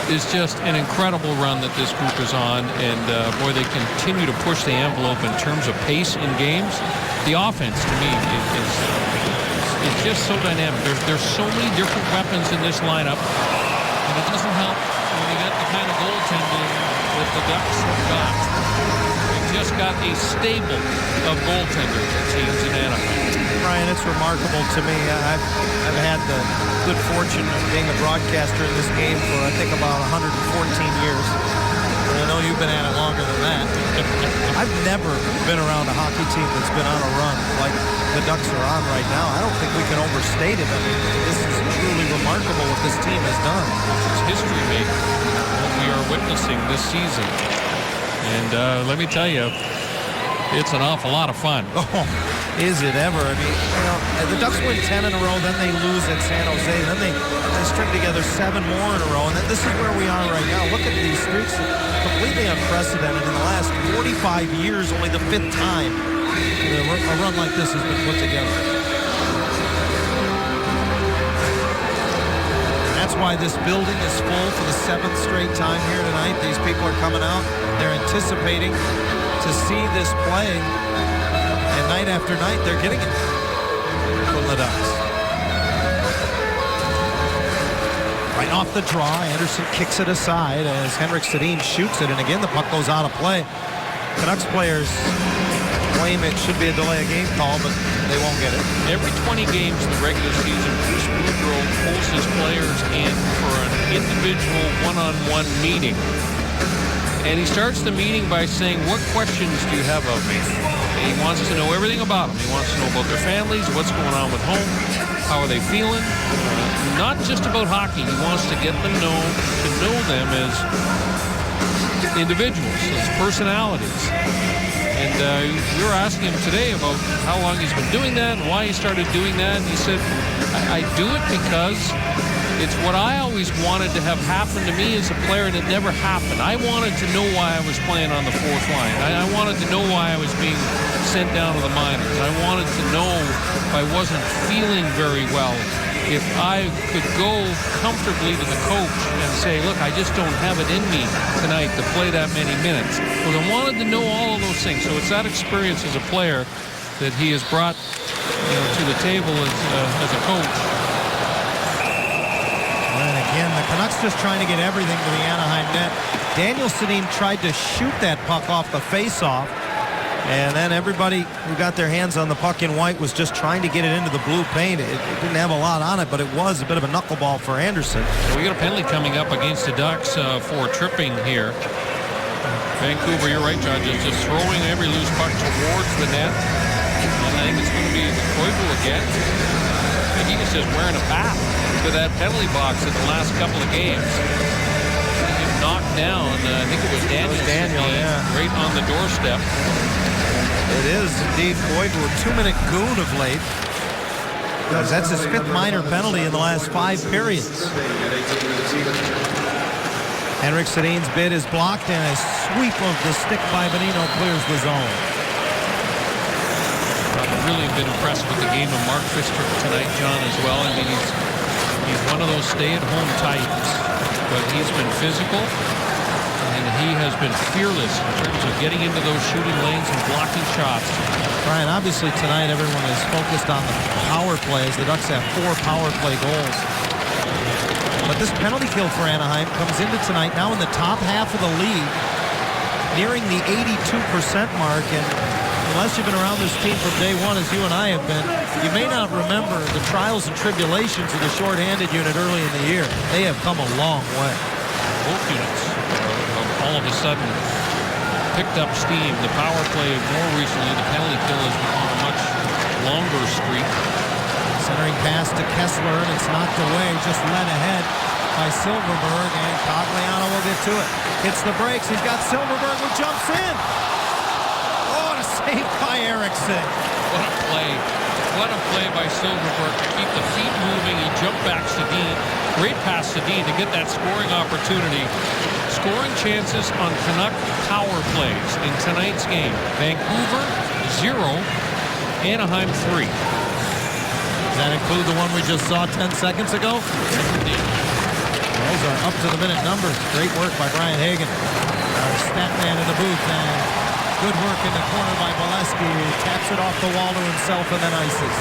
Speaker 4: is just an incredible run that this group is on, and boy, they continue to push the envelope in terms of pace in games. The offense, to me, is just so dynamic. There's so many different weapons in this lineup, and it doesn't help when you got the kind of goaltending that the Ducks have got. They've just got a stable of goaltenders, it seems, in Anaheim.
Speaker 1: Brian, it's remarkable to me. I've had the good fortune of being a broadcaster in this game for, I think, about 114 years. And I know you've been at it longer than that. I've never been around a hockey team that's been on a run like the Ducks are on right now. I don't think we can overstate it. I mean, this is truly remarkable what this team has done.
Speaker 4: It's history making, what we are witnessing this season. And let me tell you, it's an awful lot of fun.
Speaker 1: Oh, is it ever? I mean, you know, the Ducks win 10 in a row, then they lose at San Jose, then they string together 7 more in a row, and then this is where we are right now. Look at these streaks, completely unprecedented. In the last 45 years, only the 5th time a run like this has been put together. That's why this building is full for the 7th straight time here tonight. These people are coming out. They're anticipating to see this play. And night after night, they're getting it from the Ducks. Right off the draw, Anderson kicks it aside as Henrik Sedin shoots it. And again, the puck goes out of play. Canucks players claim it should be a delay of game call, but they won't get it.
Speaker 4: Every 20 games in the regular season, Bruce Boudreau pulls his players in for an individual one-on-one meeting. And he starts the meeting by saying, what questions do you have of me? And he wants to know everything about them. He wants to know about their families, what's going on with home, how are they feeling. Not just about hockey. He wants to get them to know them as individuals, as personalities. And we were asking him today about how long he's been doing that and why he started doing that. And he said, I do it because it's what I always wanted to have happen to me as a player, and it never happened. I wanted to know why I was playing on the 4th line. I wanted to know why I was being sent down to the minors. I wanted to know if I wasn't feeling very well, if I could go comfortably to the coach and say, look, I just don't have it in me tonight to play that many minutes. Because I wanted to know all of those things. So it's that experience as a player that he has brought to the table as a coach.
Speaker 1: And again, the Canucks just trying to get everything to the Anaheim net. Daniel Sedin tried to shoot that puck off the face-off. And then everybody who got their hands on the puck in white was just trying to get it into the blue paint. It didn't have a lot on it, but it was a bit of a knuckleball for Anderson.
Speaker 4: We got a penalty coming up against the Ducks for tripping here. Vancouver, you're right, John, just throwing every loose puck towards the net. And I think it's going to be Koivu again. I think he was just wearing a bat to that penalty box in the last couple of games. Him knocked down, I think it was Daniel, right on the doorstep.
Speaker 1: It is indeed Koivu, a 2-minute goon of late. That's his 5th minor penalty in the last 5 periods. Henrik Sedin's bid is blocked, and a sweep of the stick by Bonino clears the zone.
Speaker 4: I've really been impressed with the game of Mark Fister tonight, John, as well. I mean, he's one of those stay-at-home types, but he's been physical, and he has been fearless in terms of getting into those shooting lanes and blocking shots.
Speaker 1: Brian, obviously tonight everyone is focused on the power plays. The Ducks have 4 power play goals. But this penalty kill for Anaheim comes into tonight now in the top half of the league, nearing the 82% mark. And unless you've been around this team from day one, as you and I have been, you may not remember the trials and tribulations of the shorthanded unit early in the year. They have come a long way.
Speaker 4: Both units all of a sudden picked up steam. The power play more recently, the penalty kill has become a much longer streak.
Speaker 1: Centering pass to Kessler, and it's knocked away, just led ahead by Silverberg, and Cogliano will get to it. Hits the brakes, he's got Silverberg who jumps in. Oh, and a save by Eriksson.
Speaker 4: What a play. What a play by Silverberg to keep the feet moving. He jumped back Sedin. Great pass Sedin to get that scoring opportunity. Scoring chances on Canuck power plays in tonight's game. Vancouver, 0. Anaheim, 3.
Speaker 1: Does that include the one we just saw 10 seconds ago? Those are up to the minute numbers. Great work by Brian Hagan. Our stat man in the booth, and good work in the corner by Bolesky. He taps it off the wall to himself and then ices.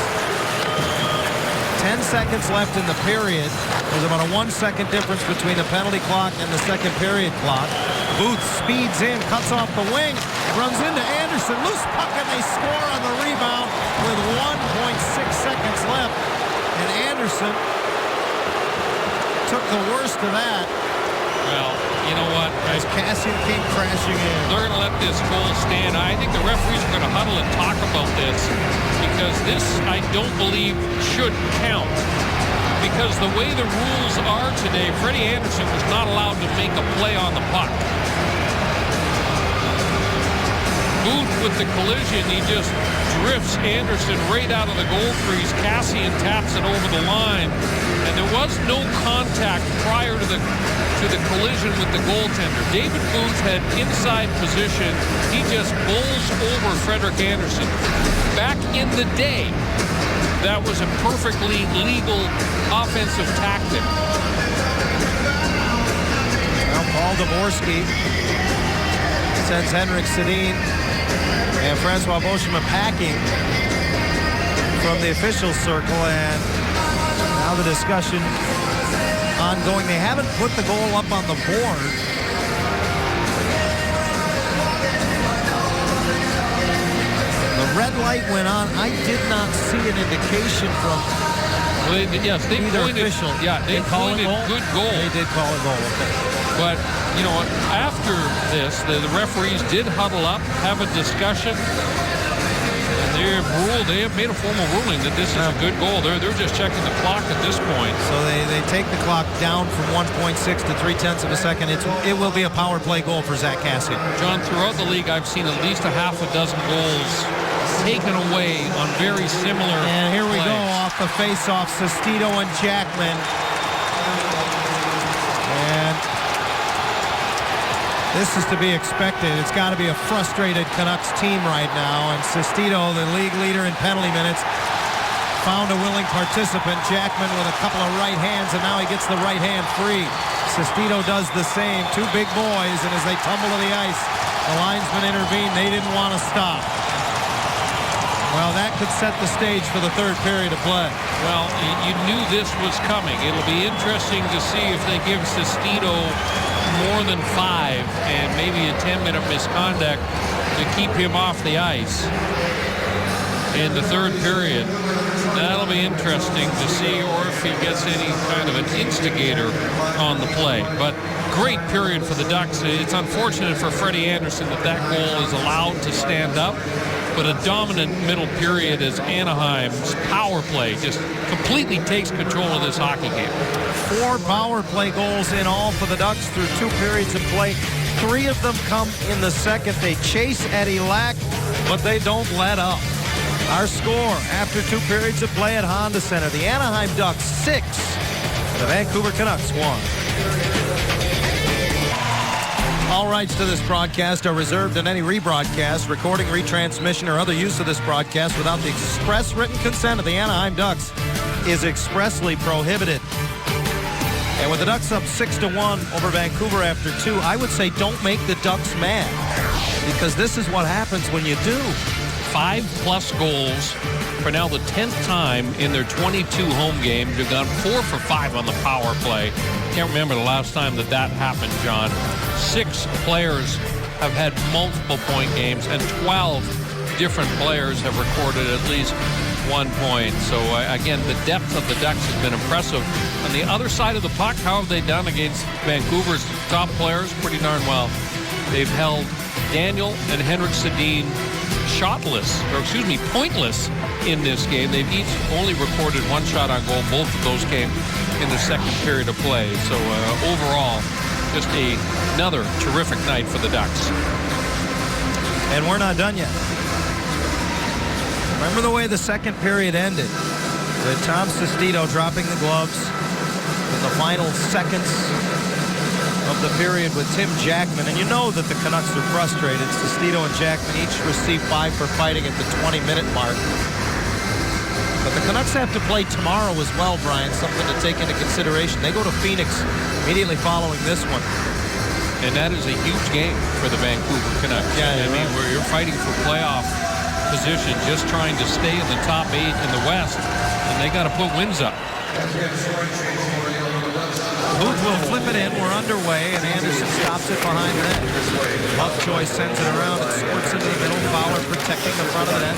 Speaker 1: 10 seconds left in the period. There's about a 1-second difference between the penalty clock and the second period clock. Booth speeds in, cuts off the wing, runs into Anderson. Loose puck, and they score on the rebound with 1.6 seconds left. And Anderson took the worst of that.
Speaker 4: Well, you know what?
Speaker 1: As Kassian came crashing in.
Speaker 4: They're going to let this goal stand. I think the referees are going to huddle and talk about this, because this, I don't believe, should count. Because the way the rules are today, Freddie Anderson was not allowed to make a play on the puck. Booth with the collision, he just drifts Anderson right out of the goal crease. Kassian taps it over the line, and there was no contact prior to the collision with the goaltender. David Booth had inside position. He just bowls over Frederik Anderson. Back in the day, that was a perfectly legal offensive tactic.
Speaker 1: Now Paul Dvorsky sends Henrik Sedin and Francois Beauchemin packing from the official circle, and now the discussion ongoing. They haven't put the goal up on the board. The red light went on. I did not see an indication from
Speaker 4: Yes, they
Speaker 1: either
Speaker 4: pointed,
Speaker 1: official.
Speaker 4: yeah, they
Speaker 1: call it
Speaker 4: pointed
Speaker 1: goal?
Speaker 4: good goal.
Speaker 1: They did call it goal. Okay.
Speaker 4: But, you know, after this, the referees did huddle up, have a discussion. And they have made a formal ruling that this is a good goal. They're just checking the clock at this point.
Speaker 1: So they take the clock down from 1.6 to 0.3 of a second. It will be a power play goal for Zach Kassian.
Speaker 4: John, throughout the league, I've seen at least a half a dozen goals taken away on very similar
Speaker 1: And here we
Speaker 4: plays.
Speaker 1: go off the face-off, Sestito and Jackman. And this is to be expected. It's got to be a frustrated Canucks team right now. And Sestito, the league leader in penalty minutes, found a willing participant. Jackman with a couple of right hands, and now he gets the right hand free. Sestito does the same. Two big boys, and as they tumble to the ice, the linesman intervened. They didn't want to stop. Well, that could set the stage for the third period of play.
Speaker 4: Well, you knew this was coming. It'll be interesting to see if they give Sestito more than 5 and maybe a 10-minute misconduct to keep him off the ice in the third period. That'll be interesting to see, or if he gets any kind of an instigator on the play. But great period for the Ducks. It's unfortunate for Freddie Anderson that goal is allowed to stand up. But a dominant middle period as Anaheim's power play just completely takes control of this hockey game.
Speaker 1: 4 power play goals in all for the Ducks through 2 periods of play. 3 of them come in the second. They chase Eddie Lack, but they don't let up. Our score after 2 periods of play at Honda Center. The Anaheim Ducks 6. The Vancouver Canucks 1. All rights to this broadcast are reserved, and any rebroadcast, recording, retransmission, or other use of this broadcast without the express written consent of the Anaheim Ducks is expressly prohibited. And with the Ducks up 6-1 over Vancouver after 2, I would say don't make the Ducks mad, because this is what happens when you do.
Speaker 4: 5+ goals for now the 10th time in their 22 home games. They've gone 4 for 5 on the power play. Can't remember the last time that happened, John. 6 players have had multiple point games, and 12 different players have recorded at least 1 point. So again, the depth of the Ducks has been impressive. On the other side of the puck, how have they done against Vancouver's top players? Pretty darn well. They've held Daniel and Henrik Sedin pointless in this game. They've each only recorded 1 shot on goal. Both of those came in the second period of play. So overall, just another terrific night for the Ducks.
Speaker 1: And we're not done yet. Remember the way the second period ended, with Tom Sestito dropping the gloves in the final seconds of the period with Tim Jackman. And you know that the Canucks are frustrated. Sestito and Jackman each received 5 for fighting at the 20-minute mark. But the Canucks have to play tomorrow as well, Brian, something to take into consideration. They go to Phoenix immediately following this one.
Speaker 4: And that is a huge game for the Vancouver Canucks.
Speaker 1: Yeah,
Speaker 4: I mean, where you're fighting for playoff position, just trying to stay in the top 8 in the West, and they got to put wins up.
Speaker 1: Booth will flip it in. We're underway, and Anderson stops it behind the net. Lovejoy sends it around and squirts into the middle. Fowler protecting the front of the net.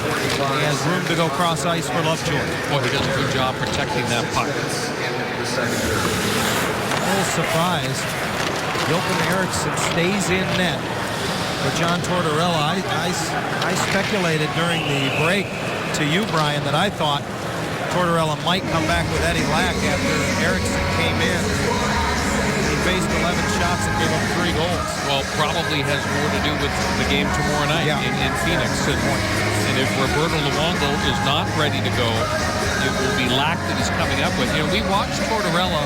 Speaker 1: He has room to go cross ice for Lovejoy.
Speaker 4: Boy, he does a good job protecting that puck.
Speaker 1: A little surprised. Joachim Eriksson stays in net for John Tortorella. I speculated during the break to you, Brian, that I thought Tortorella might come back with Eddie Lack after Eriksson came in. He faced 11 shots and gave up 3 goals.
Speaker 4: Well, probably has more to do with the game tomorrow night in Phoenix. And if Roberto Luongo is not ready to go, it will be Lack that he's coming up with. You know, we watched Tortorella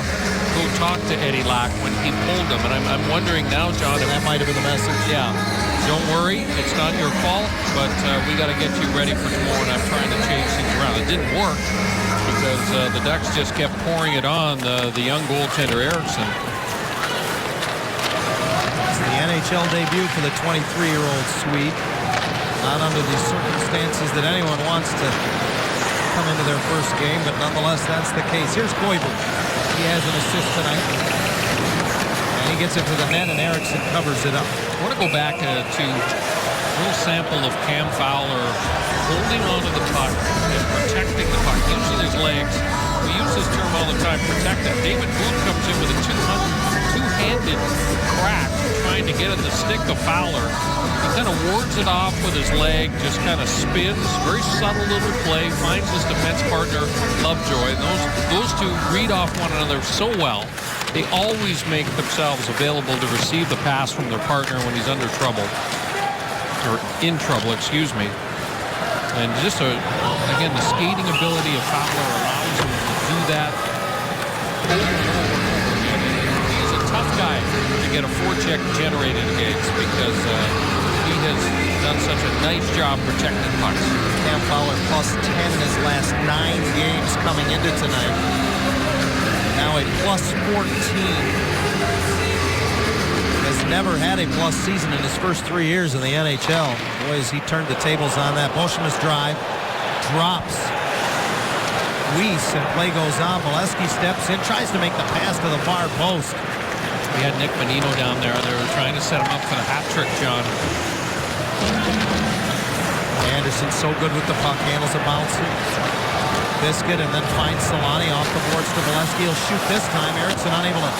Speaker 4: go talk to Eddie Lack when he pulled him, and I'm wondering now, John, if
Speaker 1: that might have been the message.
Speaker 4: Yeah. Don't worry, it's not your fault, but we got to get you ready for tomorrow, and I'm trying to change things around. It didn't work because the Ducks just kept pouring it on the young goaltender Eriksson.
Speaker 1: It's the NHL debut for the 23-year-old Swede. Not under the circumstances that anyone wants to come into their first game, but nonetheless, that's the case. Here's Koivu. He has an assist tonight. And he gets it to the net, and Eriksson covers it up.
Speaker 4: I want to go back to a little sample of Cam Fowler holding onto the puck and protecting the puck, using his legs. We use this term all the time, protect it. David Booth comes in with a two-handed crack trying to get at the stick of Fowler. He kind of wards it off with his leg, just kind of spins, very subtle little play, finds his defense partner, Lovejoy. Those two read off one another so well. They always make themselves available to receive the pass from their partner when he's under trouble, or in trouble, excuse me. And just, again, the skating ability of Fowler allows him to do that over and over and over again. And he's a tough guy to get a forecheck generated against because he has done such a nice job protecting pucks.
Speaker 1: Cam Fowler plus 10 in his last 9 games coming into tonight. Now a plus 14. Has never had a plus season in his first 3 years in the NHL. Boy, has he turned the tables on that. Bolsheviks drive, drops. Weiss, and play goes on. Bolesky steps in, tries to make the pass to the far post.
Speaker 4: We had Nick Bonino down there. They were trying to set him up for the hat trick, John.
Speaker 1: Anderson so good with the puck, handles a bouncer. Biscuit, and then finds Solani off the boards to Bolesky. He'll shoot this time. Eriksson unable to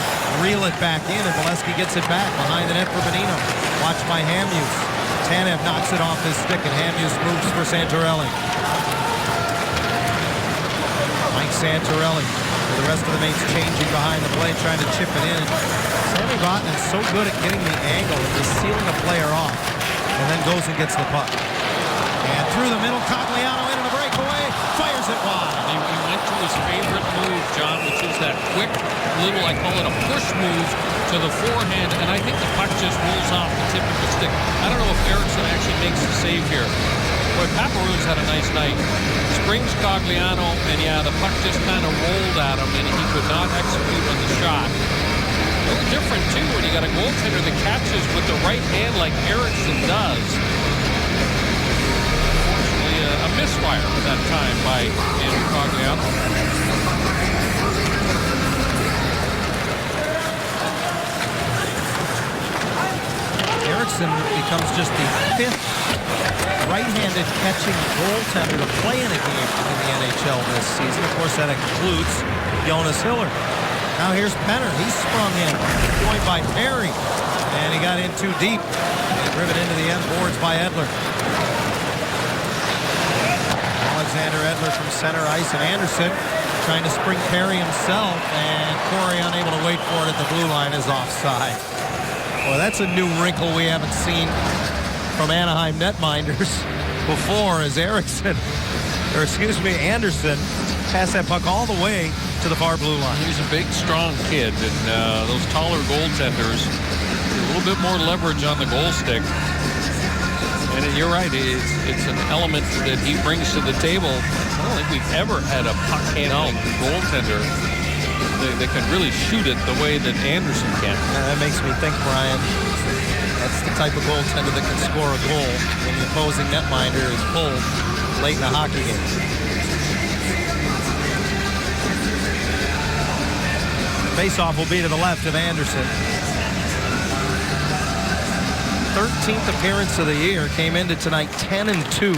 Speaker 1: reel it back in, and Bolesky gets it back behind the net for Bonino. Watched by Hamhuis. Tanev knocks it off his stick, and Hamhuis moves for Santorelli. Mike Santorelli, for the rest of the mates changing behind the plate, trying to chip it in. Sammy Vatanen is so good at getting the angle and just sealing a player off, and then goes and gets the puck. And through the middle, Cogliano into the break. fires it wide.
Speaker 4: He went to his favorite move, John, which is that quick little, I call it a push move to the forehand, and I think the puck just rolls off the tip of the stick. I don't know if Eriksson actually makes the save here. Boy, Paparou's had a nice night. Springs Cogliano, and yeah, the puck just kind of rolled at him, and he could not execute on the shot. A little different, too, when you got a goaltender that catches with the right hand like Eriksson does. Unfortunately, a misfire that time by Andrew Cogliano.
Speaker 1: Eriksson becomes just the 5th right-handed catching goaltender to play in a game in the NHL this season. Of course, that includes Jonas Hiller. Now here's Penner. He sprung in, joined by Perry. And he got in too deep and driven into the end boards by Edler. Alexander Edler from center ice, and Anderson trying to spring Perry himself, and Corey unable to wait for it at the blue line is offside. Well, that's a new wrinkle we haven't seen from Anaheim netminders before, as Anderson passed that puck all the way to the far blue line.
Speaker 4: He's a big, strong kid, and those taller goaltenders, a little bit more leverage on the goal stick. And you're right, it's an element that he brings to the table. I don't think we've ever had a puck-handling goaltender that can really shoot it the way that Anderson can.
Speaker 1: That makes me think, Brian, that's the type of goaltender that can score a goal when the opposing netminder is pulled late in a hockey game. Faceoff will be to the left of Anderson. 13th appearance of the year, came into tonight 10-2.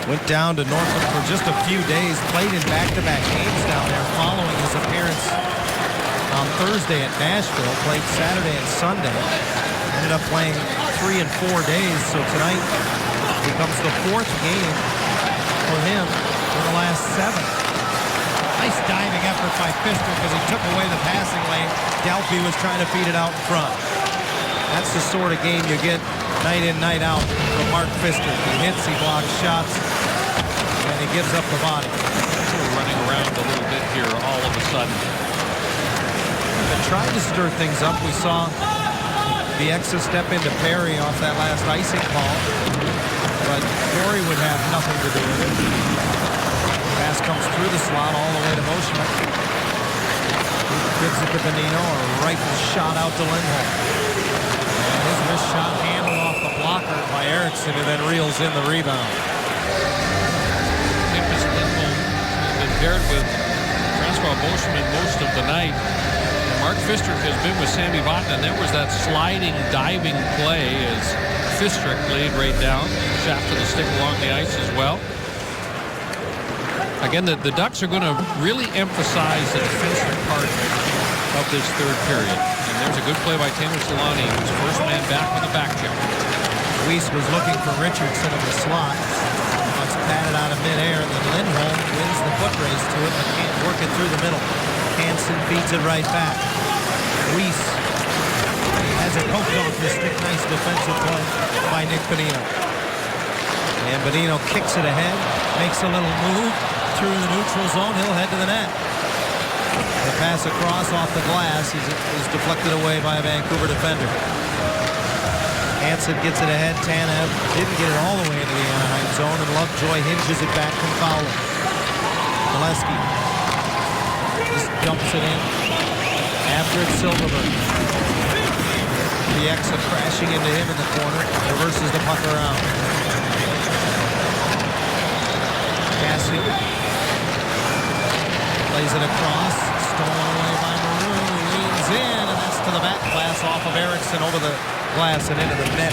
Speaker 1: Went down to Norfolk for just a few days, played in back-to-back games down there following his appearance on Thursday at Nashville, played Saturday and Sunday. Ended up playing 3 and 4 days, so tonight becomes the 4th game for him in the last 7. Nice diving effort by Pfister because he took away the passing lane. Delphi was trying to feed it out in front. That's the sort of game you get night in, night out from Mark Pfister. He hits, he blocks shots, and he gives up the body.
Speaker 4: We're running around a little bit here all of a sudden.
Speaker 1: But trying to stir things up. We saw Bieksa step into Perry off that last icing call, but Corey would have nothing to do with it. Pass comes through the slot all the way to Moshman. Gives it to Bonino, a rifle shot out to Lindholm. And his wrist shot handled off the blocker by Eriksson, who then reels in the rebound.
Speaker 4: Nicklas Lindholm has been paired with Francois Moshman most of the night. And Mark Pfister has been with Sammy Vatanen, and there was that sliding, diving play as Pfister laid right down, shaft to the stick along the ice as well. Again, the Ducks are going to really emphasize the defensive part of this third period. And there's a good play by Taylor Solani, who's first man back with a back check.
Speaker 1: Weiss was looking for Richardson in the slot. It's batted out of midair, and then Lindholm wins the foot race to it, but can't work it through the middle. Hansen feeds it right back. Weiss has it poked off the stick. Nice defensive play by Nick Bonino. And Bonino kicks it ahead, makes a little move through the neutral zone. He'll head to the net. The pass across off the glass is deflected away by a Vancouver defender. Hansen gets it ahead. Tanev didn't get it all the way into the Anaheim zone, and Lovejoy hinges it back from Fowler. Molesky just dumps it in. After it's Silverberg. Bieksa crashing into him in the corner. Reverses the puck around. Passing. Plays it across. Stolen away by Maroon. He leans in, and that's to the back glass off of Eriksson over the glass and into the net.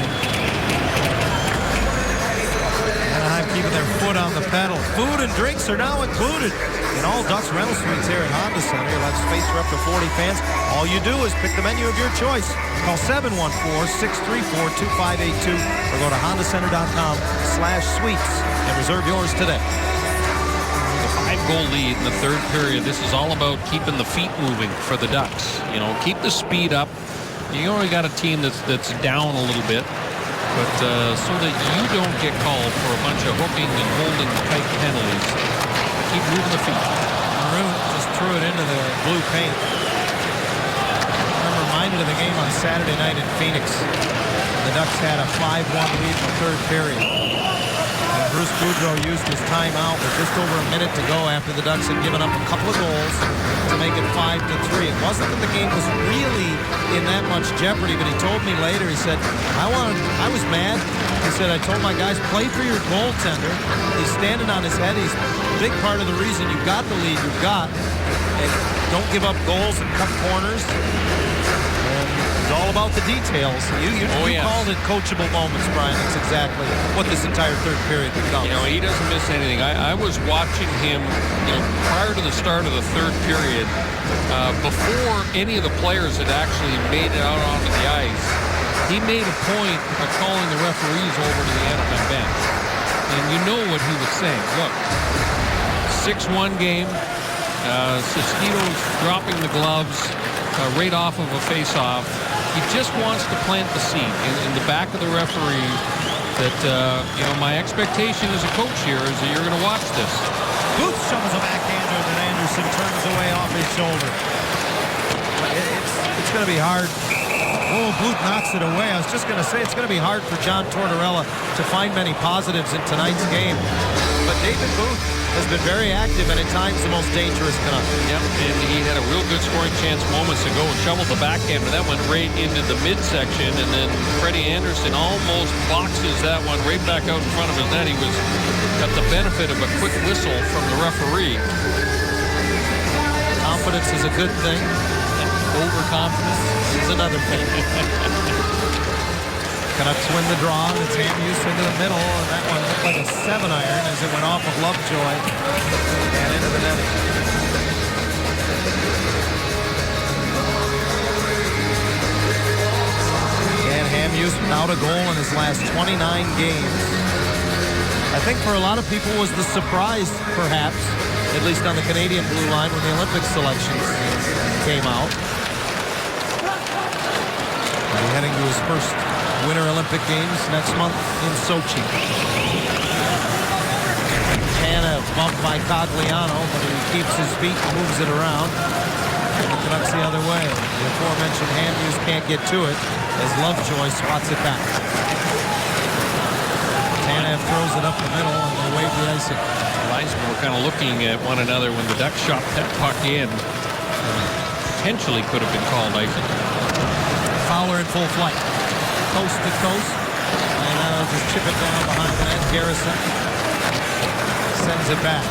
Speaker 1: Anaheim keeping their foot on the pedal. Food and drinks are now included in all Ducks rental suites here at Honda Center. You'll have space for up to 40 fans. All you do is pick the menu of your choice. Call 714-634-2582 or go to hondacenter.com/suites and reserve yours today.
Speaker 4: The 5-goal lead in the third period. This is all about keeping the feet moving for the Ducks. You know, keep the speed up. You already got a team that's down a little bit. But so that you don't get called for a bunch of hooking and holding type penalties, keep moving the feet.
Speaker 1: Maroon just threw it into the blue paint. I'm reminded of the game on Saturday night in Phoenix. The Ducks had a 5-1 lead in the third period. And Bruce Boudreau used his timeout with just over a minute to go after the Ducks had given up a couple of goals to make it 5-3. It wasn't that the game was really in that much jeopardy, but he told me later, he said, I was mad. He said, I told my guys, play for your goaltender. He's standing on his head. He's a big part of the reason you got the lead you've got. And don't give up goals and cut corners. It's all about the details. You called it coachable moments, Brian. That's exactly what this entire third period becomes.
Speaker 4: You know, he doesn't miss anything. I was watching him, prior to the start of the third period, before any of the players had actually made it out onto the ice. He made a point of calling the referees over to the Anaheim bench. And you know what he was saying. Look, 6-1 game. Siskito's dropping the gloves right off of a face-off. He just wants to plant the seed in the back of the referee that, my expectation as a coach here is that you're going to watch this.
Speaker 1: Booth shovels a backhander that Anderson turns away off his shoulder. It's going to be hard. Oh, Booth knocks it away. I was just going to say it's going to be hard for John Tortorella to find many positives in tonight's game. But David Booth has been very active and at times the most dangerous Canuck.
Speaker 4: Yep, and he had a real good scoring chance moments ago and shoveled the backhand, but that went right into the midsection, and then Freddie Anderson almost boxes that one right back out in front of his net. He got the benefit of a quick whistle from the referee.
Speaker 1: Confidence is a good thing. Overconfidence is another thing. Canucks win the draw, and it's Hamhuis into the middle, and that one looked like a 7-iron as it went off of Lovejoy and into the netting. And Hamhuis without a goal in his last 29 games. I think for a lot of people was the surprise, perhaps, at least on the Canadian blue line when the Olympic selections came out. And heading to his first Winter Olympic Games next month in Sochi. Tanev bumped by Cogliano, but he keeps his feet and moves it around. And the Canucks the other way. The aforementioned Hamhuis can't get to it as Lovejoy swats it back. Tanev throws it up the middle and they wave the icing.
Speaker 4: Linesmen were kind of looking at one another when the Ducks shot that puck in. Potentially could have been called icing.
Speaker 1: Fowler in full flight. Coast to coast. And that'll just chip it down behind the net. Garrison sends it back.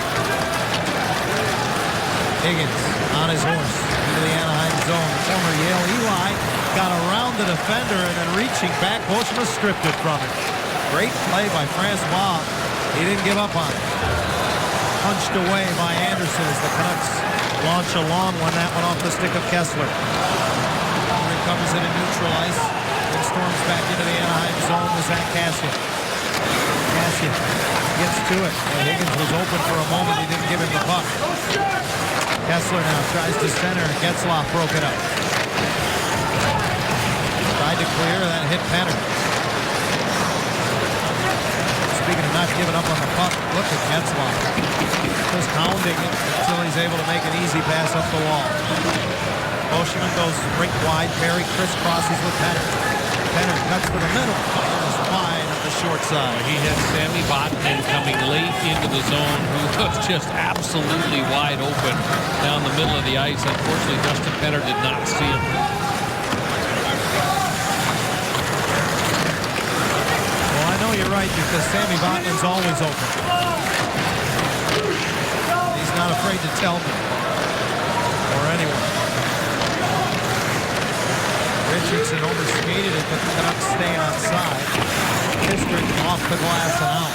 Speaker 1: Higgins on his horse into the Anaheim zone. Former Yale Eli got around the defender and then reaching back. Postma stripped it from him. Great play by Francois. He didn't give up on it. Punched away by Anderson as the Canucks launch a long one. That one off the stick of Kessler. Recovers it in neutral ice. Then storms back into the Anaheim zone with Zach Kassian. Kassian gets to it. And Higgins was open for a moment. He didn't give him the puck. Kessler now tries to center. Getzlaf broke it up. Tried to clear, then hit Penner. Speaking of not giving up on the puck, look at Getzlaf. Just hounding it until he's able to make an easy pass up the wall. Oshman goes rink wide. Perry crisscrosses with Penner. Penner cuts to the middle. Fires wide at the short side.
Speaker 4: He had Sammy Vatanen coming late into the zone, who was just absolutely wide open down the middle of the ice. Unfortunately, Dustin Penner did not see him.
Speaker 1: Well, I know you're right because Sammy Vatanen's always open. He's not afraid to tell me or anyone. Richardson overskated it, but the Canucks stay onside. Kistrick off the glass and out.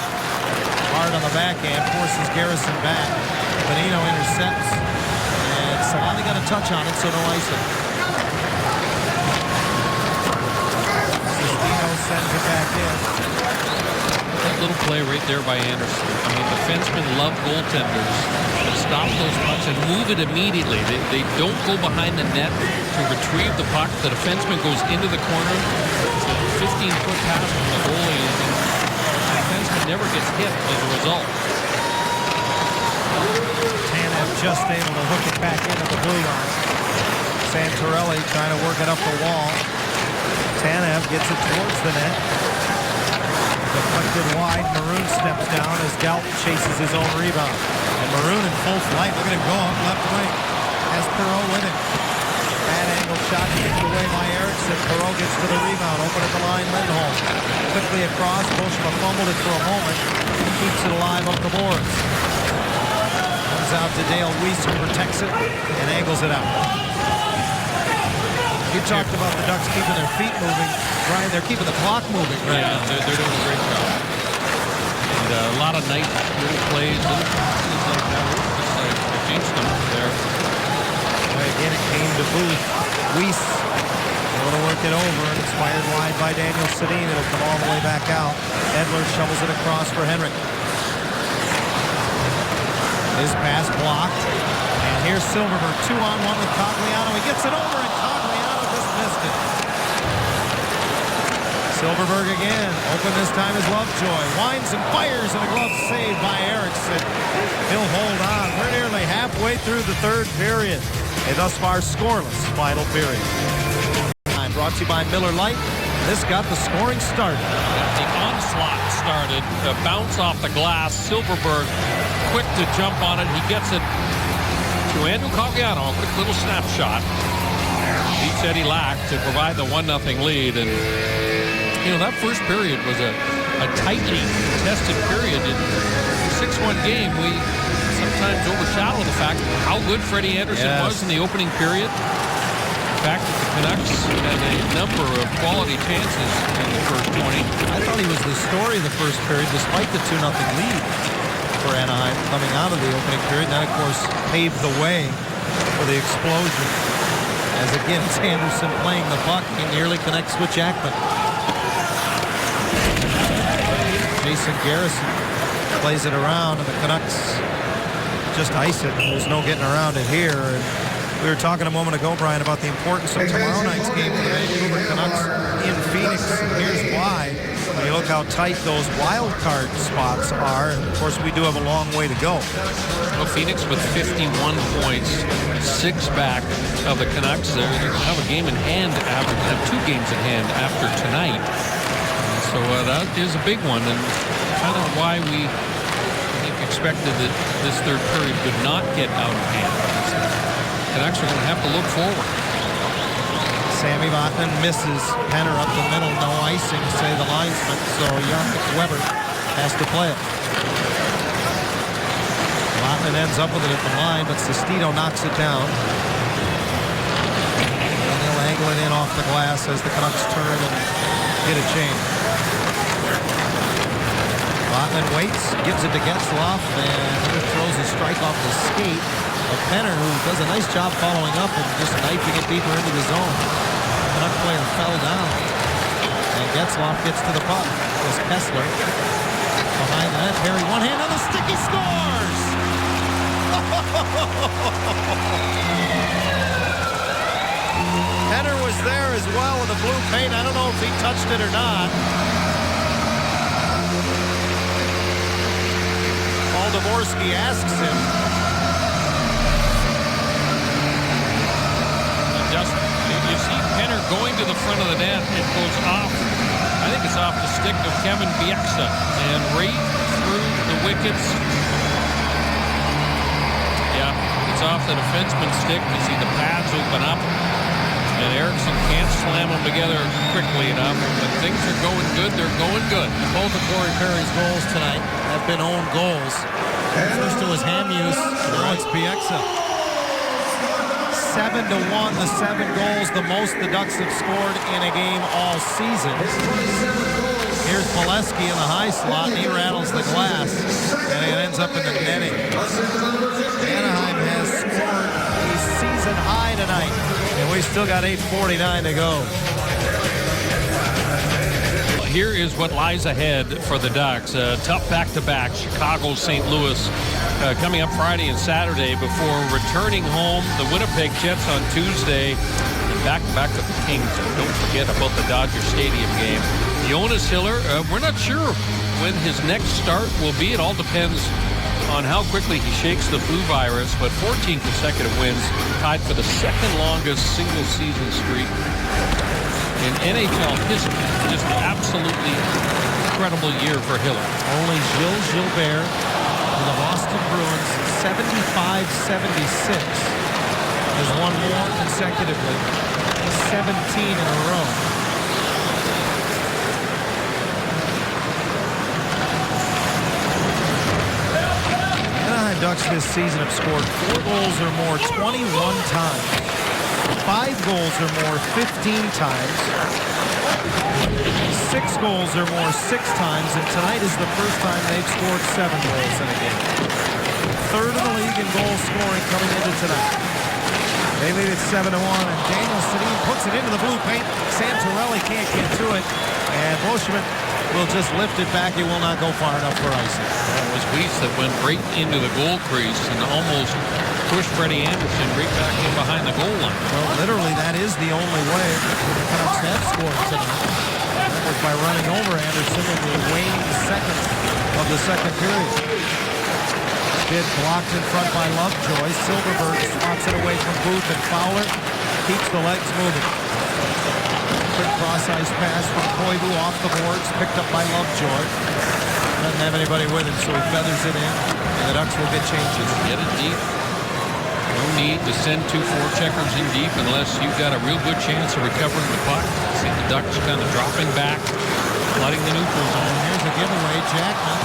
Speaker 1: Hard on the backhand, forces Garrison back. Bonino intercepts, and Solani got a touch on it, so no icing. Bonino sends it back in. I think
Speaker 4: little play right there by Anderson. I mean, defensemen love goaltenders to stop those pucks and move it immediately. They don't go behind the net to retrieve the puck. The defenseman goes into the corner. It's a 15-foot pass from the goalie, and the defenseman never gets hit as a result.
Speaker 1: Tanev just able to hook it back into the blue line. Santorelli trying to work it up the wall. Tanev gets it towards the net. Deflected wide. Maroon steps down as Galton chases his own rebound. And Maroon in full flight. Look at him go up left wing. Has Perreault with him. Bad angle shot kicked away by Eriksson. Perreault gets to the rebound. Open at the line. Lindholm. Quickly across. Boschma fumbled it for a moment. Keeps it alive up the boards. Comes out to Dale Weiss, who protects it and angles it out. You talked about the Ducks keeping their feet moving. Brian, they're keeping the clock moving right now.
Speaker 4: They're doing a great job. And a lot of nice little plays, little passes like that. Just like jinxed them there.
Speaker 1: Again, it came to Booth. Weiss able to work it over, and it's fired wide by Daniel Sedin. It'll come all the way back out. Edler shovels it across for Henrik. His pass blocked. And here's Silverberg, 2-on-1 with Cogliano. He gets it over, and Cogliano just missed it. Silverberg again. Open this time is Lovejoy. Winds and fires, and a glove saved by Eriksson. He'll hold on. We're nearly halfway through the third period. A thus far scoreless final period. Brought to you by Miller Lite. This got the scoring started.
Speaker 4: The onslaught started. A bounce off the glass. Silverberg quick to jump on it. He gets it to Andrew Cogliano. A quick little snapshot. Beats Eddie Lack to provide the 1-0 lead. And, you know, that first period was a tightly contested period. In a 6-1 game, we sometimes overshadow the fact how good Freddie Anderson was in the opening period. The fact that the Canucks had a number of quality chances in the first 20.
Speaker 1: I thought he was the story of the first period, despite the 2-0 lead for Anaheim coming out of the opening period. That, of course, paved the way for the explosion. As again, it's Anderson playing the puck. He nearly connects with Jackman. Jason Garrison plays it around, and the Canucks just ice it. There's no getting around it here. And we were talking a moment ago, Brian, about the importance of tomorrow night's game for the Vancouver Canucks in Phoenix. And here's why. When you look how tight those wild card spots are, and of course we do have a long way to go.
Speaker 4: Well, Phoenix with 51 points, 6 back of the Canucks. They're going to have a game in hand after, have 2 games in hand after tonight. So that is a big one, and kind of why we expected that this third period would not get out of hand. Canucks are going to have to look forward.
Speaker 1: Sammy Vatanen misses. Penner up the middle, no icing, say the linesman. So Jaromir Weber has to play it. Vatanen ends up with it at the line, but Sestito knocks it down. And they'll angle it in off the glass as the Canucks turn and get a change. Vatanen waits, gives it to Getzlaf, and throws a strike off the skate of Penner, who does a nice job following up and just knifing it deeper into the zone. The Canuck player fell down. And Getzlaf gets to the puck. As Kessler behind the net. Perry, one hand on the stick, he scores! Penner was there as well with the blue paint. I don't know if he touched it or not. Paul Dvorsky asks him.
Speaker 4: You see Penner going to the front of the net. It goes off. I think it's off the stick of Kevin Bieksa and right through the wickets. Yeah, it's off the defenseman's stick. You see the pads open up, and Eriksson can't slam them together quickly enough. When things are going good, they're going good.
Speaker 1: Both of Corey Perry's goals tonight have been own goals. First it was Hamhuis, now it's Bieksa. 7-1, the 7 goals, the most the Ducks have scored in a game all season. Here's Molesky in the high slot, and he rattles the glass, and it ends up in the netting. Anaheim has scored a season high tonight, and we've still got 8:49 to go.
Speaker 4: here is what lies ahead for the Ducks. Tough back-to-back, Chicago, St. Louis, coming up Friday and Saturday before returning home. The Winnipeg Jets on Tuesday, and back-to-back with the Kings. Don't forget about the Dodger Stadium game. Jonas Hiller, we're not sure when his next start will be. It all depends on how quickly he shakes the flu virus, but 14 consecutive wins, tied for the second longest single season streak in NHL history. Just an absolutely incredible year for Hiller.
Speaker 1: Only Gilles Gilbert of the Boston Bruins, 75-76, has won more consecutively, 17 in a row. Ducks this season have scored 4 goals or more 21 times, 5 goals or more 15 times, 6 goals or more 6 times, and tonight is the first time they've scored 7 goals in a game. Third in the league in goal scoring coming into tonight. They lead it 7-1, and Daniel Sedin puts it into the blue paint. Sam Torelli can't get to it, and Boschman will just lift it back. He will not go far enough for icing.
Speaker 4: That was Weiss that went right into the goal crease and almost pushed Freddie Anderson right back in behind the goal line.
Speaker 1: Well, literally, that is the only way the Canucks have scored tonight. That was by running over Anderson in the waning seconds of the second period. Bid blocked in front by Lovejoy. Silverberg swats it away from Booth, and Fowler keeps the legs moving. Quick cross-ice pass from Koivu off the boards, picked up by Lovejoy. Doesn't have anybody with him, so he feathers it in, and the Ducks will get changes.
Speaker 4: Get it deep. No need to send 2 forecheckers in deep unless you've got a real good chance of recovering the puck. See the Ducks kind of dropping back, flooding the neutral zone.
Speaker 1: Here's a giveaway. Jackman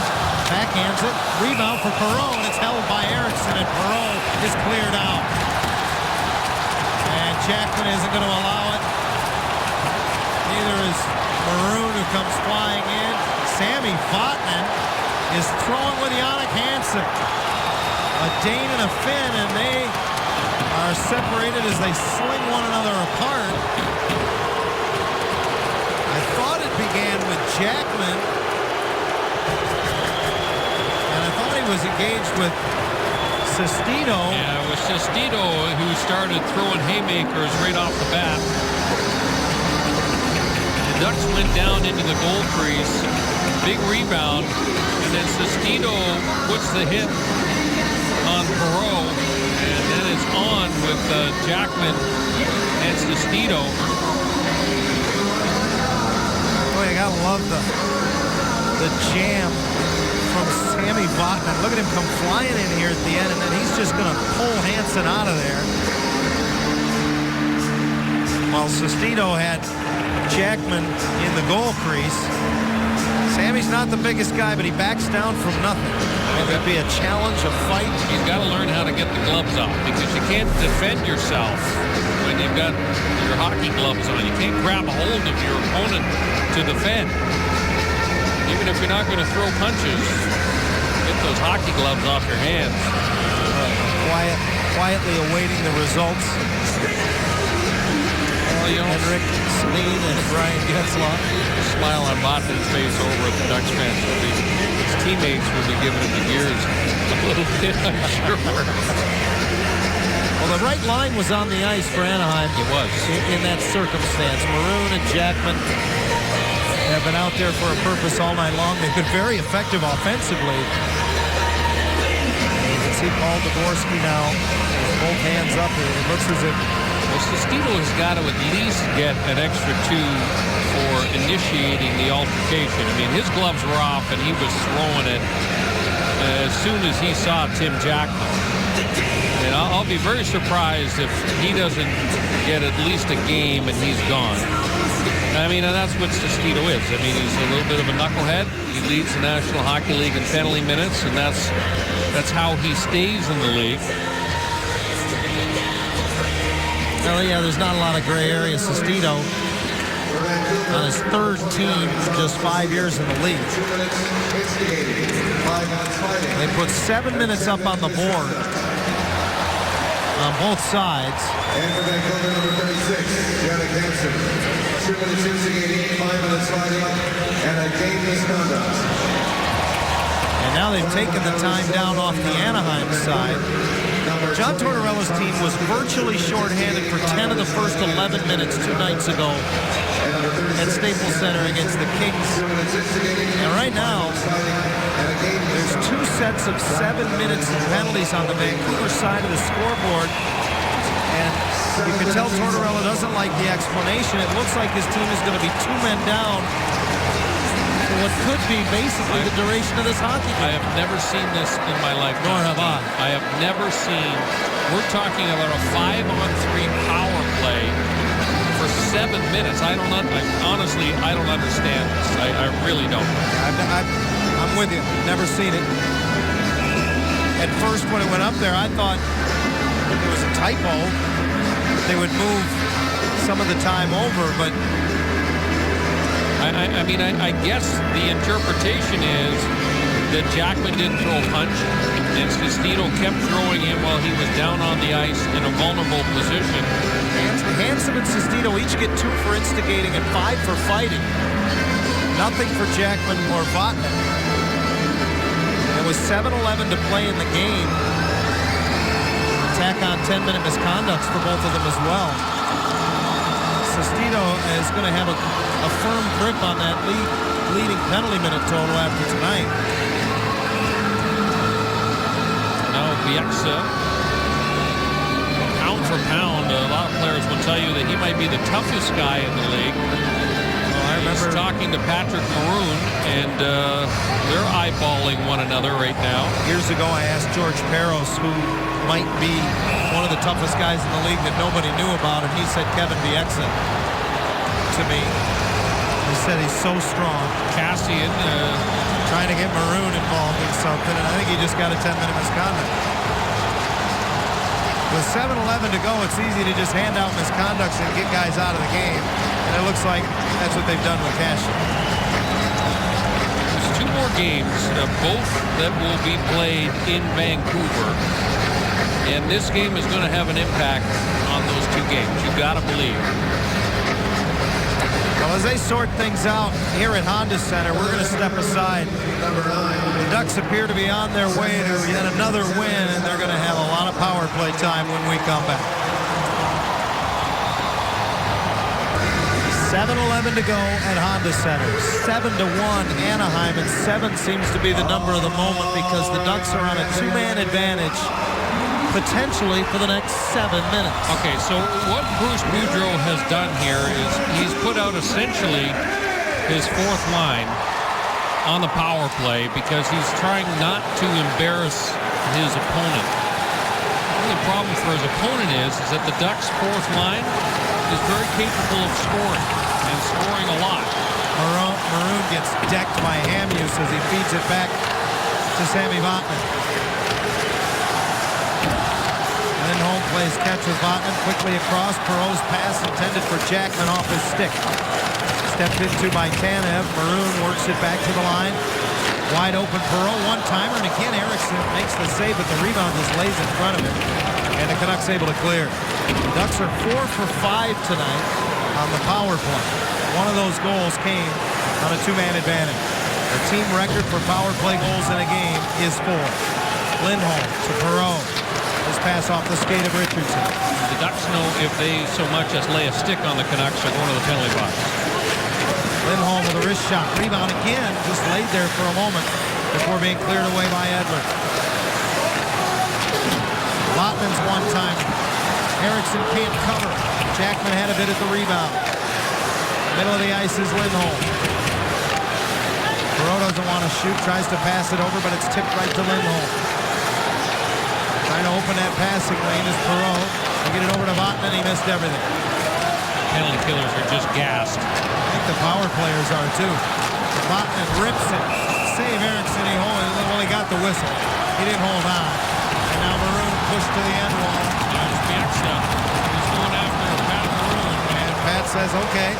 Speaker 1: backhands it. Rebound for Perreault, and it's held by Eriksson, and Perreault is cleared out. And Jackman isn't going to allow it. Neither is Maroon, who comes flying in. Sammy Vatanen is throwing with Jannik Hansen. A Dane and a Finn, and they are separated as they sling one another apart. I thought it began with Jackman, and I thought he was engaged with Sestito.
Speaker 4: Yeah, it was Sestito who started throwing haymakers right off the bat. The Ducks went down into the goal crease, big rebound, and then Sestito puts the hit on Perreault, and then it's on with Jackman and Sestito.
Speaker 1: Oh, you gotta love the jam from Sammy Vatanen. Look at him come flying in here at the end, and then he's just gonna pull Hansen out of there. While Sestito had Jackman in the goal crease. Sammy's not the biggest guy, but he backs down from nothing. It'd be a challenge, a fight.
Speaker 4: He's got to learn how to get the gloves off, because you can't defend yourself when you've got your hockey gloves on. You can't grab a hold of your opponent to defend. Even if you're not going to throw punches, get those hockey gloves off your hands.
Speaker 1: Quietly awaiting the results. Henrik Sedin and Brian Getzlaf.
Speaker 4: Smile on Vatanen's face over at the Ducks bench. His teammates will be giving him the gears a little bit, I'm sure.
Speaker 1: Well, the right line was on the ice for Anaheim.
Speaker 4: It was.
Speaker 1: In that circumstance. Maroon and Jackman have been out there for a purpose all night long. They've been very effective offensively. You can see Paul Dvorsky now with both hands up. It looks as if
Speaker 4: Sestito has got to at least get an extra 2 for initiating the altercation. I mean, his gloves were off, and he was throwing it as soon as he saw Tim Jackman. And I'll be very surprised if he doesn't get at least a game and he's gone. I mean, and that's what Sestito is. I mean, he's a little bit of a knucklehead. He leads the National Hockey League in penalty minutes, and that's how he stays in the league.
Speaker 1: Well, yeah, there's not a lot of gray area. Sestito on his third team, just 5 years in the league. They put 7 minutes up on the board on both sides.
Speaker 5: And for Vancouver, number 36, Jannik Hansen. 2 minutes instigating, 5 minutes fighting, and a game misconduct.
Speaker 1: And now they've taken the time down off the Anaheim side. John Tortorella's team was virtually shorthanded for 10 of the first 11 minutes 2 nights ago at Staples Center against the Kings. And right now, there's 2 sets of 7 minutes of penalties on the Vancouver side of the scoreboard. And you can tell Tortorella doesn't like the explanation. It looks like his team is going to be 2 men down for what could be basically the duration of this hockey game.
Speaker 4: I have never seen this in my life.
Speaker 1: Nor have I.
Speaker 4: I have never seen, we're talking about a 5-on-3 power play for 7 minutes. Honestly, I don't understand this. I really don't.
Speaker 1: I'm with you. Never seen it. At first, when it went up there, I thought it was a typo. They would move some of the time over, but
Speaker 4: I guess the interpretation is that Jackman didn't throw a punch, and Sestito kept throwing him while he was down on the ice in a vulnerable position.
Speaker 1: Hansen and Sestito each get 2 for instigating and 5 for fighting. Nothing for Jackman or Vatanen. It was 7:11 to play in the game. Tack on 10-minute misconducts for both of them as well. Sestito is going to have a firm grip on that leading penalty minute total after tonight.
Speaker 4: Now Bieksa, pound for pound, a lot of players will tell you that he might be the toughest guy in the league.
Speaker 1: I remember
Speaker 4: He's talking to Patrick Maroon, and they're eyeballing one another right now.
Speaker 1: Years ago, I asked George Peros who might be one of the toughest guys in the league that nobody knew about, and he said Kevin Bieksa to me. He said he's so strong.
Speaker 4: Cassian
Speaker 1: trying to get Maroon involved in something, and I think he just got a 10-minute misconduct. With 7:11 to go, it's easy to just hand out misconducts and get guys out of the game, and it looks like that's what they've done with Cassian.
Speaker 4: There's 2 more games, both that will be played in Vancouver. And this game is going to have an impact on those 2 games. You've got to believe.
Speaker 1: Well, as they sort things out here at Honda Center, we're going to step aside. The Ducks appear to be on their way to yet another win, and they're going to have a lot of power play time when we come back. 7:11 to go at Honda Center. 7-1 Anaheim, and 7 seems to be the number of the moment because the Ducks are on a 2-man advantage potentially for the next 7 minutes.
Speaker 4: Okay, so what Bruce Boudreau has done here is he's put out essentially his 4th line on the power play because he's trying not to embarrass his opponent. The only problem for his opponent is that the Ducks' 4th line is very capable of scoring and scoring a lot.
Speaker 1: Maroon gets decked by Hamhuis as he feeds it back to Sami Vatanen. Lindholm plays catch with Vatanen quickly across. Perreault's pass intended for Jackman off his stick. Stepped into by Tanev. Maroon works it back to the line. Wide open Perreault, one-timer, and again Eriksson makes the save, but the rebound just lays in front of him. And the Canucks able to clear. The Ducks are 4 for 5 tonight on the power play. One of those goals came on a 2-man advantage. The team record for power play goals in a game is 4. Lindholm to Perreault. His pass off the skate of Richardson.
Speaker 4: The Ducks know if they so much as lay a stick on the Canucks, they're going to the penalty box.
Speaker 1: Lindholm with a wrist shot. Rebound again, just laid there for a moment before being cleared away by Edler. Lottman's one-time. Eriksson can't cover. Jackman had a bit at the rebound. Middle of the ice is Lindholm. Perreault doesn't want to shoot, tries to pass it over, but it's tipped right to Lindholm. Trying to open that passing lane is Perreault. They get it over to Vatanen, he missed everything.
Speaker 4: Penalty killers are just gassed.
Speaker 1: I think the power players are too. Vatanen rips it. Save Eriksson, he got the whistle. He didn't hold on. And now Maroon pushed to the end wall.
Speaker 4: There's Bieksa. He's going after Pat Maroon.
Speaker 1: And Pat says, okay.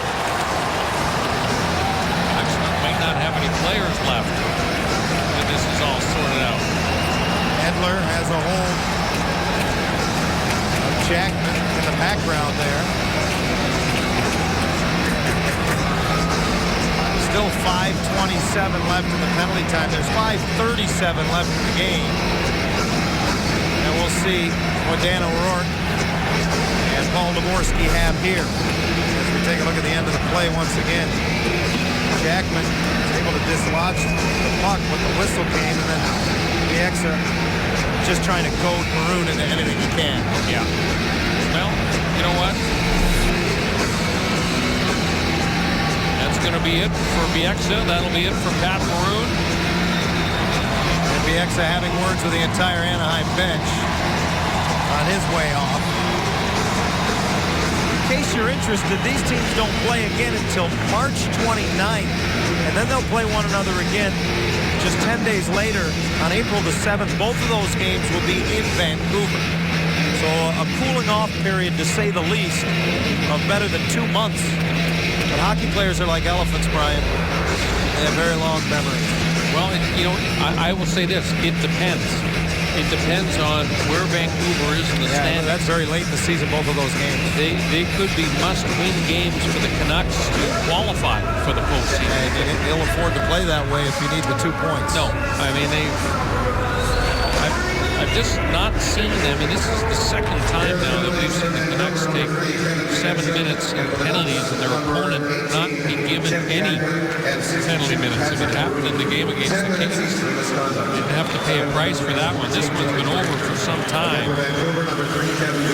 Speaker 4: Actually, might not have any players left. And this is all sorted out.
Speaker 1: Edler has a hold of Jackman in the background there. left in the penalty time. There's 5:37 left in the game. And we'll see what Dan O'Rourke and Paul Dvorsky have here. As we take a look at the end of the play once again. Jackman was able to dislodge the puck, but the whistle came, and then Bieksa just trying to goad Maroon into anything he can.
Speaker 4: Yeah. Well, you know what? That's going to be it for Bieksa. That'll be it for Pat Maroon.
Speaker 1: And Bieksa having words with the entire Anaheim bench on his way off. In case you're interested, these teams don't play again until March 29th, and then they'll play one another again just 10 days later on April the 7th. Both of those games will be in Vancouver. So a cooling off period, to say the least, of better than 2 months. But hockey players are like elephants, Brian. They have very long memories.
Speaker 4: Well, you know, I will say this. It depends. It depends on where Vancouver is in the standings.
Speaker 1: That's very late in the season, both of those games.
Speaker 4: They could be must-win games for the Canucks to qualify for the postseason.
Speaker 1: They'll afford to play that way if you need the 2 points.
Speaker 4: No, I mean, I've just not seen them, and this is the second time now that we've seen the Canucks take 7 minutes in penalties and their opponent not be given any penalty minutes. If it happened in the game against the Kings, didn't have to pay a price for that one. This one's been over for some time.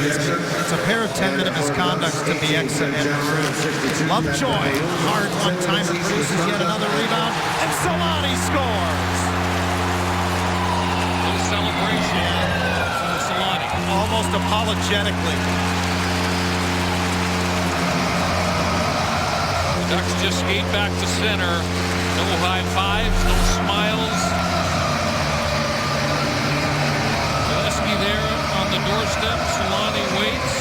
Speaker 1: It's a pair of 10-minute misconducts to Bieksa and Maroon. Lovejoy, hard one-timer, produces yet another rebound, and Solani scores.
Speaker 4: Celebration for Solani.
Speaker 1: Almost apologetically.
Speaker 4: The Ducks just skate back to center. No high fives, no smiles. Gillespie there on the doorstep. Solani waits.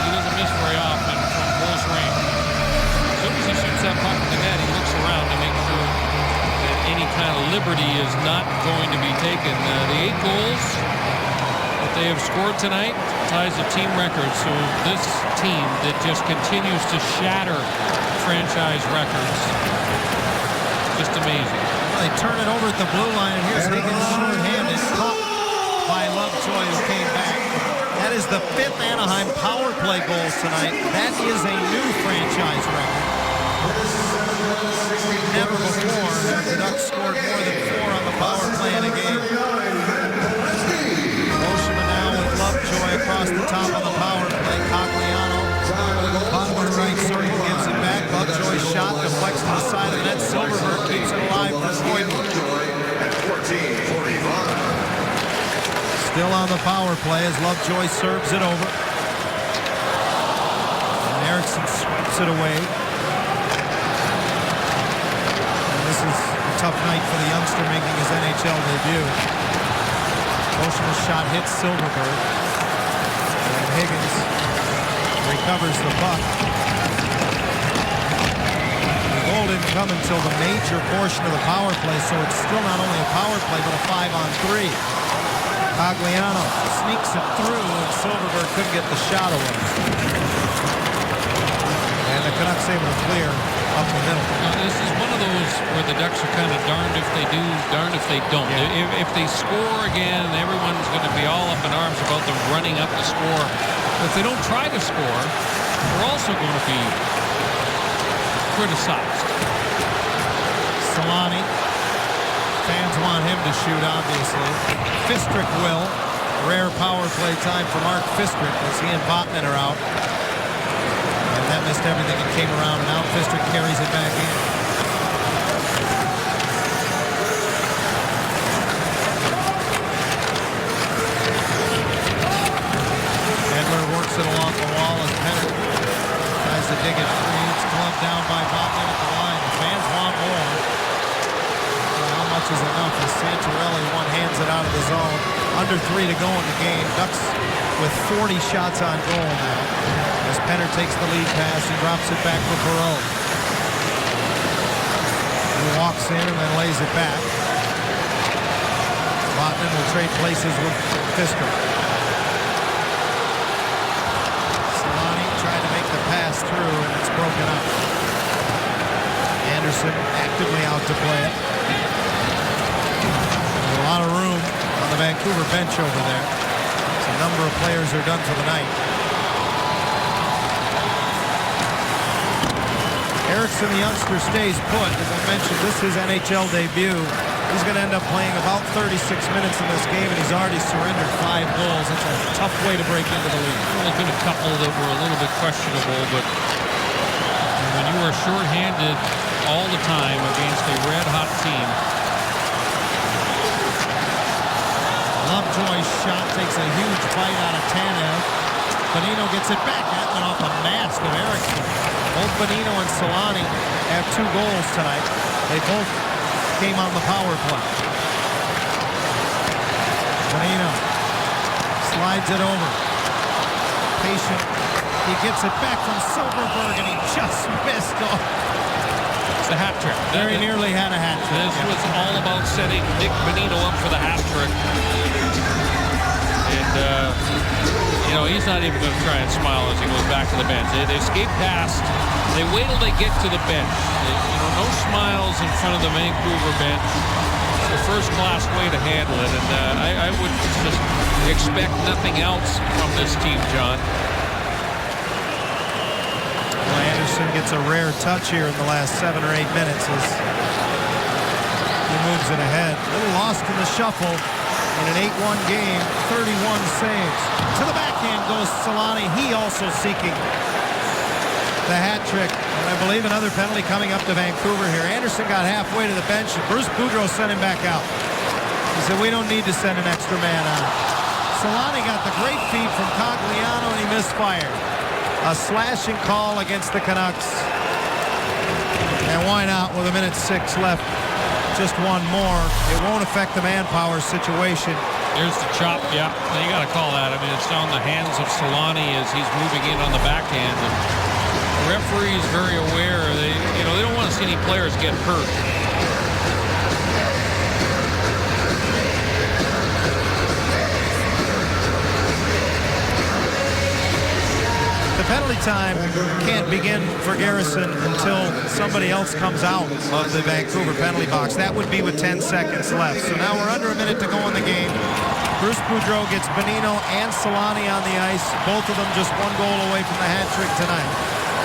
Speaker 4: He doesn't miss very often from close range. As soon as he shoots that puck in the net, he looks around to make sure any kind of liberty is not going to be taken. The 8 goals that they have scored tonight ties the team record. So this team that just continues to shatter franchise records, just amazing.
Speaker 1: Well, they turn it over at the blue line, and here's Higgins short-handed, caught by Lovejoy, who came back. That is the 5th Anaheim power play goal tonight. That is a new franchise record. Never before have the Ducks scored more than 4 on the power play in a game. Oshima now with Lovejoy across the top of the power play. Cogliano, bottom right circle, gives it back. Lovejoy's shot deflects to the side of the net. Silverberg keeps it alive for Boydell. Still on the power play as Lovejoy serves it over. And Eriksson sweeps it away. Tough night for the youngster making his NHL debut. Oshima's shot hits Silverberg. And Higgins recovers the puck. The goal didn't come until the major portion of the power play, so it's still not only a power play, but a 5-on-3. Cogliano sneaks it through, and Silverberg couldn't get the shot away. And the Canucks able to clear up the middle.
Speaker 4: Now, this is one of those where the Ducks are kind of darned if they do, darned if they don't. Yeah. If they score again, everyone's going to be all up in arms about them running up the score. But if they don't try to score, they're also going to be criticized.
Speaker 1: Solani. Fans want him to shoot, obviously. Fistrick will. Rare power play time for Mark Fistrick as he and Vatanen are out. That missed everything and came around, and now Fistrick carries it back in. Edler works it along the wall as Penner tries to dig it free. It's gloved down by Vatanen at the line. The fans want more. Well, how much is enough as Santorelli one-hands it out of the zone. Under 3 to go in the game. Ducks with 40 shots on goal now. As Penner takes the lead pass and drops it back for Perreault. He walks in and then lays it back. Vatanen will trade places with Fisker. Solani tried to make the pass through, and it's broken up. And Anderson actively out to play it. There's a lot of room on the Vancouver bench over there. So a number of players are done for the night. Eriksson, the youngster, stays put. As I mentioned, this is his NHL debut. He's going to end up playing about 36 minutes in this game, and he's already surrendered 5 goals. That's a tough way to break into the league.
Speaker 4: Well, there's been a couple that were a little bit questionable, but when you are shorthanded all the time against a red-hot team.
Speaker 1: Lovejoy's shot takes a huge bite out of Tanev. Bonino gets it back, and off a mask of Eriksson. Both Bonino and Solani have 2 goals tonight. They both came on the power play. Bonino slides it over. Patient. He gets it back from Silverberg, and he just missed off.
Speaker 4: It's a hat trick.
Speaker 1: Very nearly had a hat trick.
Speaker 4: This was all about setting Nick Bonino up for the hat trick. And, he's not even going to try and smile as he goes back to the bench. They skate past. They wait till they get to the bench. No smiles in front of the Vancouver bench. It's a first-class way to handle it. And I would just expect nothing else from this team, John.
Speaker 1: Well, Anderson gets a rare touch here in the last 7 or 8 minutes as he moves it ahead. A little lost in the shuffle. In an 8-1 game, 31 saves. To the backhand goes Solani. He also seeking the hat trick. And I believe another penalty coming up to Vancouver here. Anderson got halfway to the bench, and Bruce Boudreau sent him back out. He said, we don't need to send an extra man on. Solani got the great feed from Cogliano, and he misfired. A slashing call against the Canucks. And why not with 1:06 left? Just one more. It won't affect the manpower situation.
Speaker 4: Here's the chop. Yeah, you got to call that. I mean, it's on the hands of Solani as he's moving in on the backhand. And the referee is very aware. They don't want to see any players get hurt.
Speaker 1: The penalty time can't begin for Garrison until somebody else comes out of the Vancouver penalty box. That would be with 10 seconds left. So now we're under a minute to go in the game. Bruce Boudreau gets Bonino and Solani on the ice. Both of them just 1 goal away from the hat trick tonight.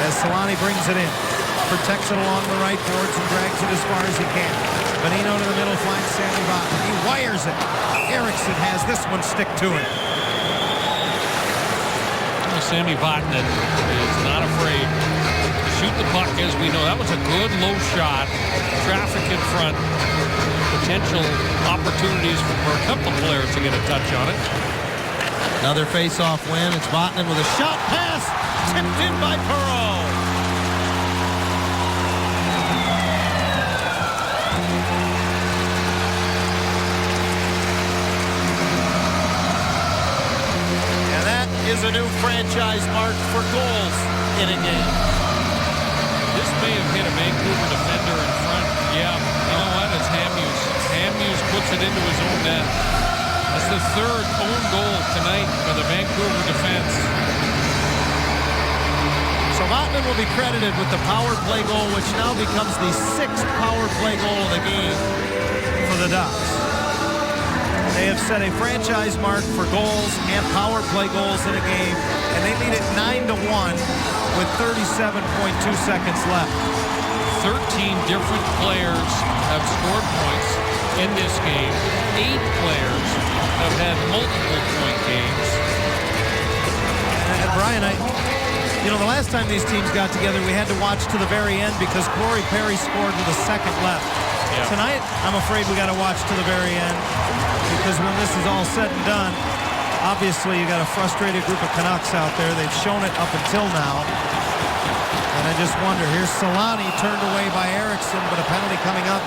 Speaker 1: As Solani brings it in, protects it along the right boards and drags it as far as he can. Bonino to the middle, finds Sammy Vatanen. He wires it. Eriksson has this one stick to him.
Speaker 4: Sammy Vatanen is not afraid to shoot the puck, as we know. That was a good low shot. Traffic in front. Potential opportunities for a couple of players to get a touch on it.
Speaker 1: Another face-off win. It's Vatanen with a shot pass. Tipped in by Perreault. Is a new franchise mark for goals in a game.
Speaker 4: This may have hit a Vancouver defender in front. Yeah, you know what? It's Hamhuis. Hamhuis puts it into his own net. That's the 3rd own goal tonight for the Vancouver defense.
Speaker 1: So Vatanen will be credited with the power play goal, which now becomes the 6th power play goal of the game for the Ducks. They have set a franchise mark for goals and power play goals in a game, and they lead it 9-1 with 37.2 seconds left.
Speaker 4: 13 different players have scored points in this game. 8 players have had multiple point games.
Speaker 1: And Brian, the last time these teams got together, we had to watch to the very end because Corey Perry scored with a second left. Yeah. Tonight, I'm afraid we got to watch to the very end because when this is all said and done, obviously you got a frustrated group of Canucks out there. They've shown it up until now. And I just wonder, here's Solani turned away by Eriksson, but a penalty coming up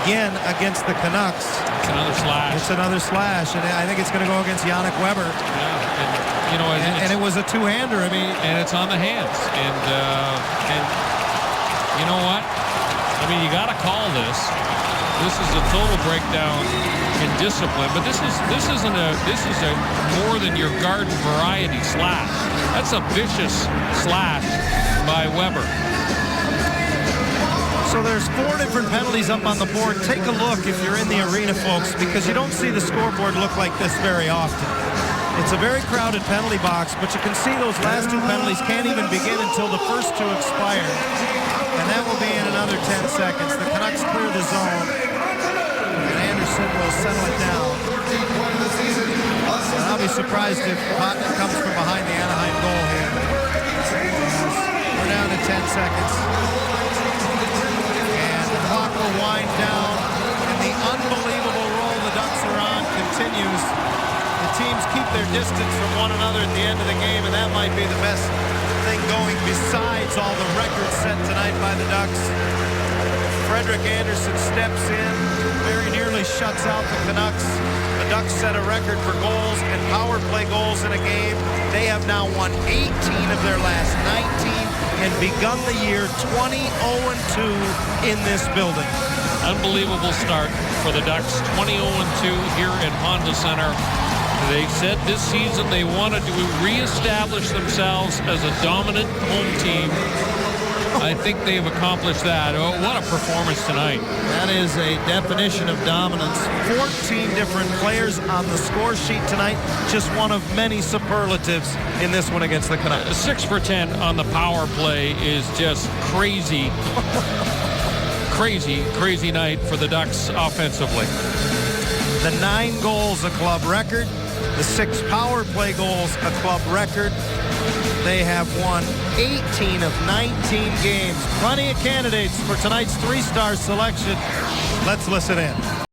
Speaker 1: again against the Canucks.
Speaker 4: It's another slash.
Speaker 1: It's another slash, and I think it's going to go against Yannick Weber.
Speaker 4: Yeah,
Speaker 1: and it was a two-hander. I mean,
Speaker 4: and it's on the hands. And you know what? I mean, you got to call this. This is a total breakdown in discipline, but this is a more than your garden variety slash. That's a vicious slash by Weber.
Speaker 1: So there's 4 different penalties up on the board. Take a look if you're in the arena, folks, because you don't see the scoreboard look like this very often. It's a very crowded penalty box, but you can see those last 2 penalties can't even begin until the first 2 expire. And that will be in another 10 seconds. The Canucks clear the zone, and Anderson will settle it down. And I'll be surprised if Hotton comes from behind the Anaheim goal here. We're down to 10 seconds. Clock will wind down, and the unbelievable roll the Ducks are on continues. The teams keep their distance from one another at the end of the game, and that might be the best thing going besides all the records set tonight by the Ducks. Frederik Andersen steps in, very nearly shuts out the Canucks. The Ducks set a record for goals and power play goals in a game. They have now won 18 of their last 19 and begun the year 20-0-2 in this building.
Speaker 4: Unbelievable start for the Ducks, 20-0-2 here at Honda Center. They said this season they wanted to reestablish themselves as a dominant home team. I think they've accomplished that. Oh, what a performance tonight.
Speaker 1: That is a definition of dominance. 14 different players on the score sheet tonight. Just one of many superlatives in this one against the Canucks.
Speaker 4: 6 for 10 on the power play is just crazy. Crazy night for the Ducks offensively.
Speaker 1: The 9 goals, a club record. The 6 power play goals, a club record. They have won 18 of 19 games. Plenty of candidates for tonight's 3-star selection. Let's listen in.